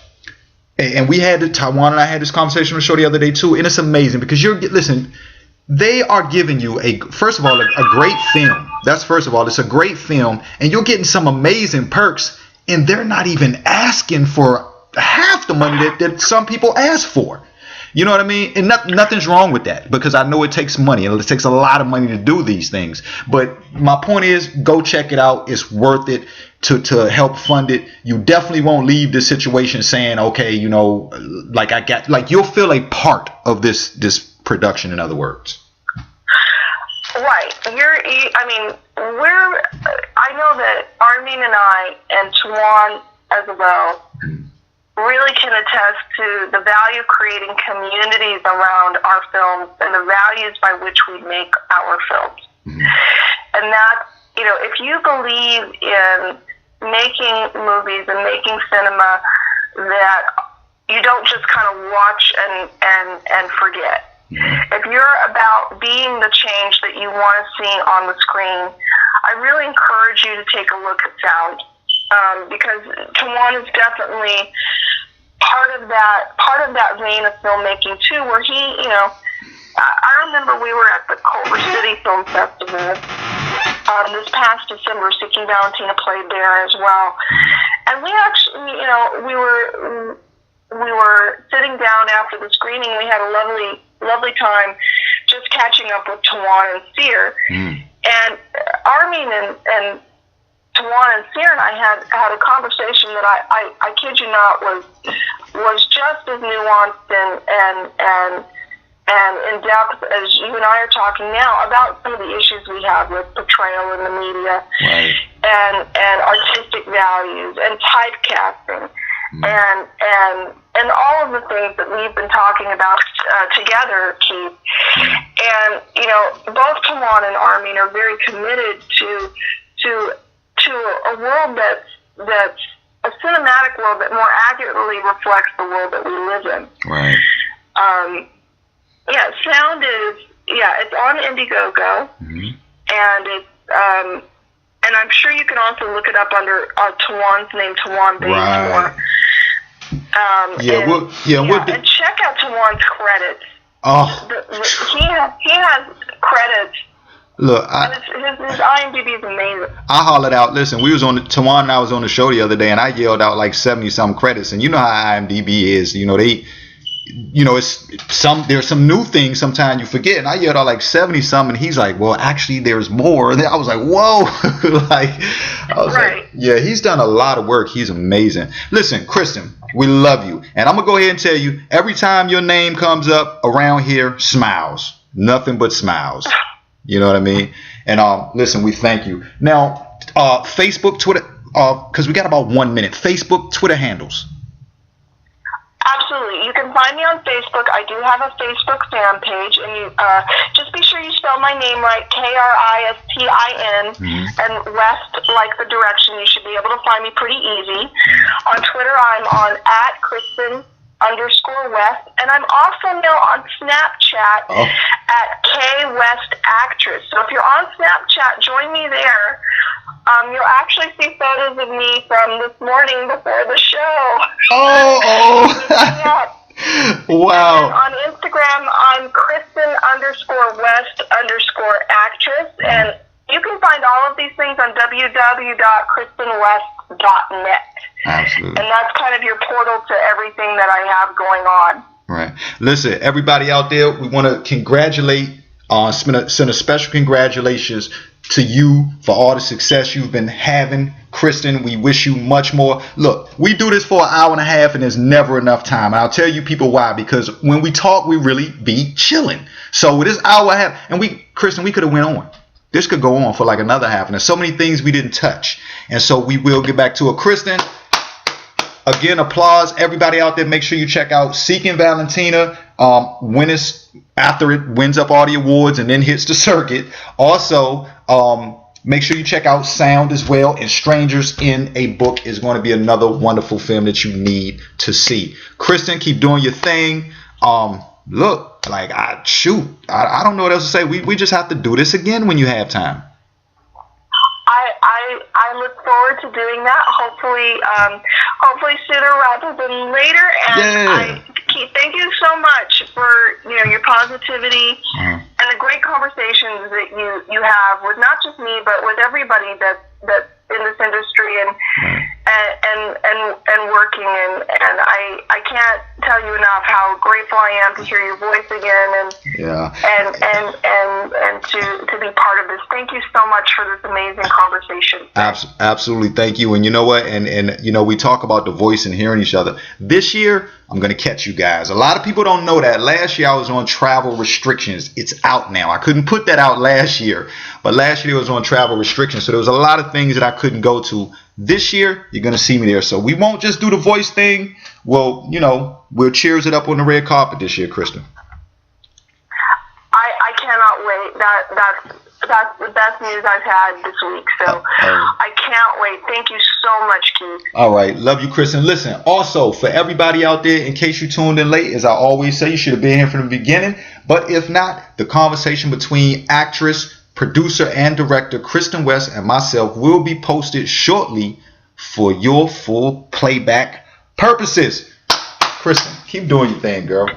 And we had Taiwan and I had this conversation with the show the other day too. And it's amazing because listen, they are giving you first of all, a great film. That's first of all, it's a great film, and you're getting some amazing perks, and they're not even asking for half the money that some people ask for. You know what I mean? And nothing's wrong with that because I know it takes money and it takes a lot of money to do these things. But my point is, go check it out. It's worth it to help fund it. You definitely won't leave this situation saying, okay, you'll feel a part of this production, in other words. Right. I know that Armin and I and Tawan as well really can attest to the value creating communities around our films and the values by which we make our films. And that's, if you believe in making movies and making cinema that you don't just kind of watch and forget. If you're about being the change that you want to see on the screen, I really encourage you to take a look at sound, because Tawan is definitely part of that vein of filmmaking too, where he, I remember we were at the Culver City Film Festival this past December. Seeking Valentina played there as well, and we actually, we were sitting down after the screening. We had a lovely time just catching up with Tawan and Sear, and Armin and Tawan and Sear and I had a conversation that I kid you not was just as nuanced and in depth as you and I are talking now about some of the issues we have with portrayal in the media, right, and artistic values and typecasting, and all of the things that we've been talking about together, Keith. And both Tawan and Armin are very committed to a world that's a cinematic world that more accurately reflects the world that we live in. Right. Sound is it's on Indiegogo, and it's and I'm sure you can also look it up under Tawan's name, Tawan Bazemore. Right. And check out Tawan's credits. Oh, he has credits. Look, his IMDb is amazing. I hollered out. Listen, Tawan and I was on the show the other day, and I yelled out like 70-some credits. And you know how IMDb is. There's some new things sometimes you forget. And I yelled out like 70-some, and he's like, well, actually, there's more. And I was like, whoa. Yeah, he's done a lot of work. He's amazing. Listen, Kristin, we love you. And I'm going to go ahead and tell you, every time your name comes up around here, smiles. Nothing but smiles. You know what I mean? And listen, we thank you. Now, Facebook, Twitter, because we got about 1 minute. Facebook, Twitter handles. Absolutely. You can find me on Facebook. I do have a Facebook fan page, and you just be sure you spell my name right, Kristin, and West like the direction. You should be able to find me pretty easy. On Twitter, I'm on @Kristin_West, and I'm also now on Snapchat at KWestActress. So if you're on Snapchat, join me there. You'll actually see photos of me from this morning before the show. Wow. And on Instagram, I'm Kristin_West_actress, and you can find all of these things on www.KristinWest.net. Absolutely. And that's kind of your portal to everything that I have going on. Right. Listen, everybody out there, we want to congratulate, send a special congratulations to you for all the success you've been having. Kristin, we wish you much more. Look, we do this for an hour and a half, and there's never enough time. And I'll tell you people why. Because when we talk, we really be chilling. So with this hour and a half, and Kristin, we could have went on. This could go on for like another half. And there's so many things we didn't touch. And so we will get back to it. Kristin, again, applause. Everybody out there, make sure you check out Seeking Valentina after it wins up all the awards and then hits the circuit. Also, make sure you check out Sound as well. And Strangers in a Book is going to be another wonderful film that you need to see. Kristin, keep doing your thing. Look, like, I don't know what else to say. We just have to do this again when you have time. I look forward to doing that. Hopefully sooner rather than later. And thank you so much for your positivity and the great conversations that you have with not just me but with everybody that's in this industry and working, and I can't tell you enough how grateful I am to hear your voice again and to be part of this. Thank you so much for this amazing conversation. Absolutely, thank you. And you know what? And we talk about the voice and hearing each other. This year, I'm gonna catch you guys. A lot of people don't know that. Last year I was on travel restrictions. It's out now. I couldn't put that out last year, but last year it was on travel restrictions. So there was a lot of things that I couldn't go to. This year, you're gonna see me there. So we won't just do the voice thing. We'll cheers it up on the red carpet this year, Kristin. I cannot wait. That's the best news I've had this week. So I can't wait. Thank you so much, Keith. All right. Love you, Kristin. Listen, also, for everybody out there, in case you tuned in late, as I always say, you should have been here from the beginning. But if not, the conversation between actress, producer and director Kristin West, and myself will be posted shortly for your full playback purposes. Kristin, keep doing your thing, girl.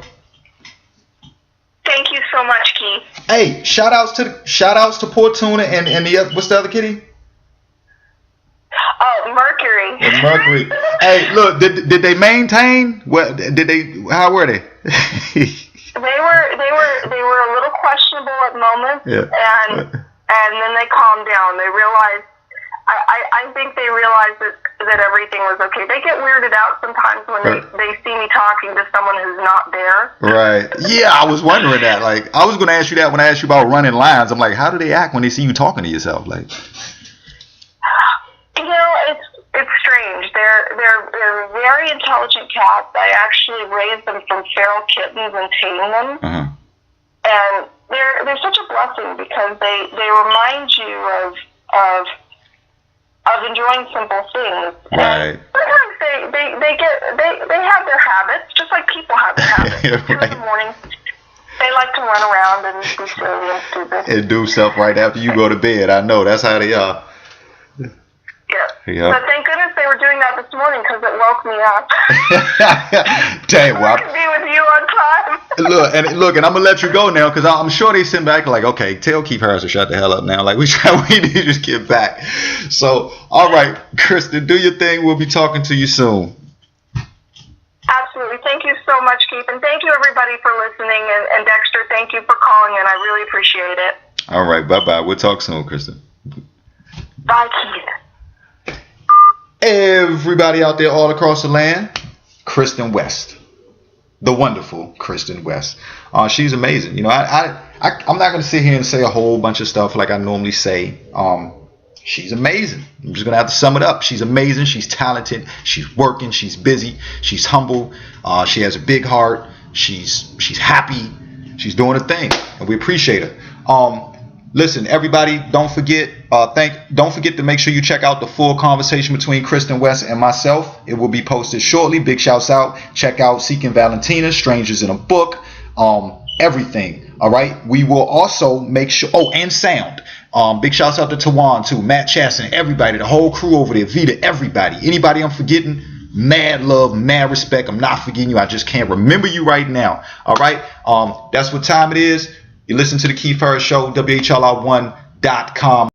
Thank you so much, Keith. Hey, shout outs to Portuna and the what's the other kitty? Oh, Mercury. And Mercury. Hey, look, did they maintain? What did they? How were they? They were a little questionable at moments, Yeah. and then they calmed down. They realized. I think they realized that everything was okay. They get weirded out sometimes when they see me talking to someone who's not there. Right. Yeah, I was wondering that. Like, I was going to ask you that when I asked you about running lines. I'm like, how do they act when they see you talking to yourself? Like, you know, it's strange. They're very intelligent cats. I actually raised them from feral kittens and tamed them. uh-huh. And they're such a blessing because they remind you of enjoying simple things. Right. And sometimes they have their habits, just like people have their habits. Right. 2 in the morning, they like to run around and be silly and stupid. And do stuff right after you go to bed. I know that's how they are. Yeah. But thank goodness they were doing that this morning because it woke me up. Dang, well, I could be with you on time. Look, and I'm gonna let you go now because I'm sure they sit back like, okay, tell Keith Harris to shut the hell up now. Like we need to just get back. So, all right, Kristin, do your thing. We'll be talking to you soon. Absolutely. Thank you so much, Keith, and thank you everybody for listening. And Dexter, thank you for calling in. I really appreciate it. All right, bye. We'll talk soon, Kristin. Bye, Keith. Everybody out there all across the land, Kristin West, the wonderful Kristin West. She's amazing. You know, I'm not going to sit here and say a whole bunch of stuff like I normally say. She's amazing. I'm just going to have to sum it up. She's amazing. She's talented. She's working. She's busy. She's humble. She has a big heart. She's happy. She's doing her thing, and we appreciate her. Listen, everybody, don't forget to make sure you check out the full conversation between Kristin West and myself. It will be posted shortly. Big shouts out. Check out Seeking Valentina, Strangers in a Book, everything. All right. We will also make sure. Oh, and sound. Big shouts out to Tawan too, Matt Chasson, everybody, the whole crew over there, Vita, everybody. Anybody I'm forgetting, mad love, mad respect. I'm not forgetting you. I just can't remember you right now. All right. That's what time it is. You listen to the Keith Harris Show, WHLR1.com.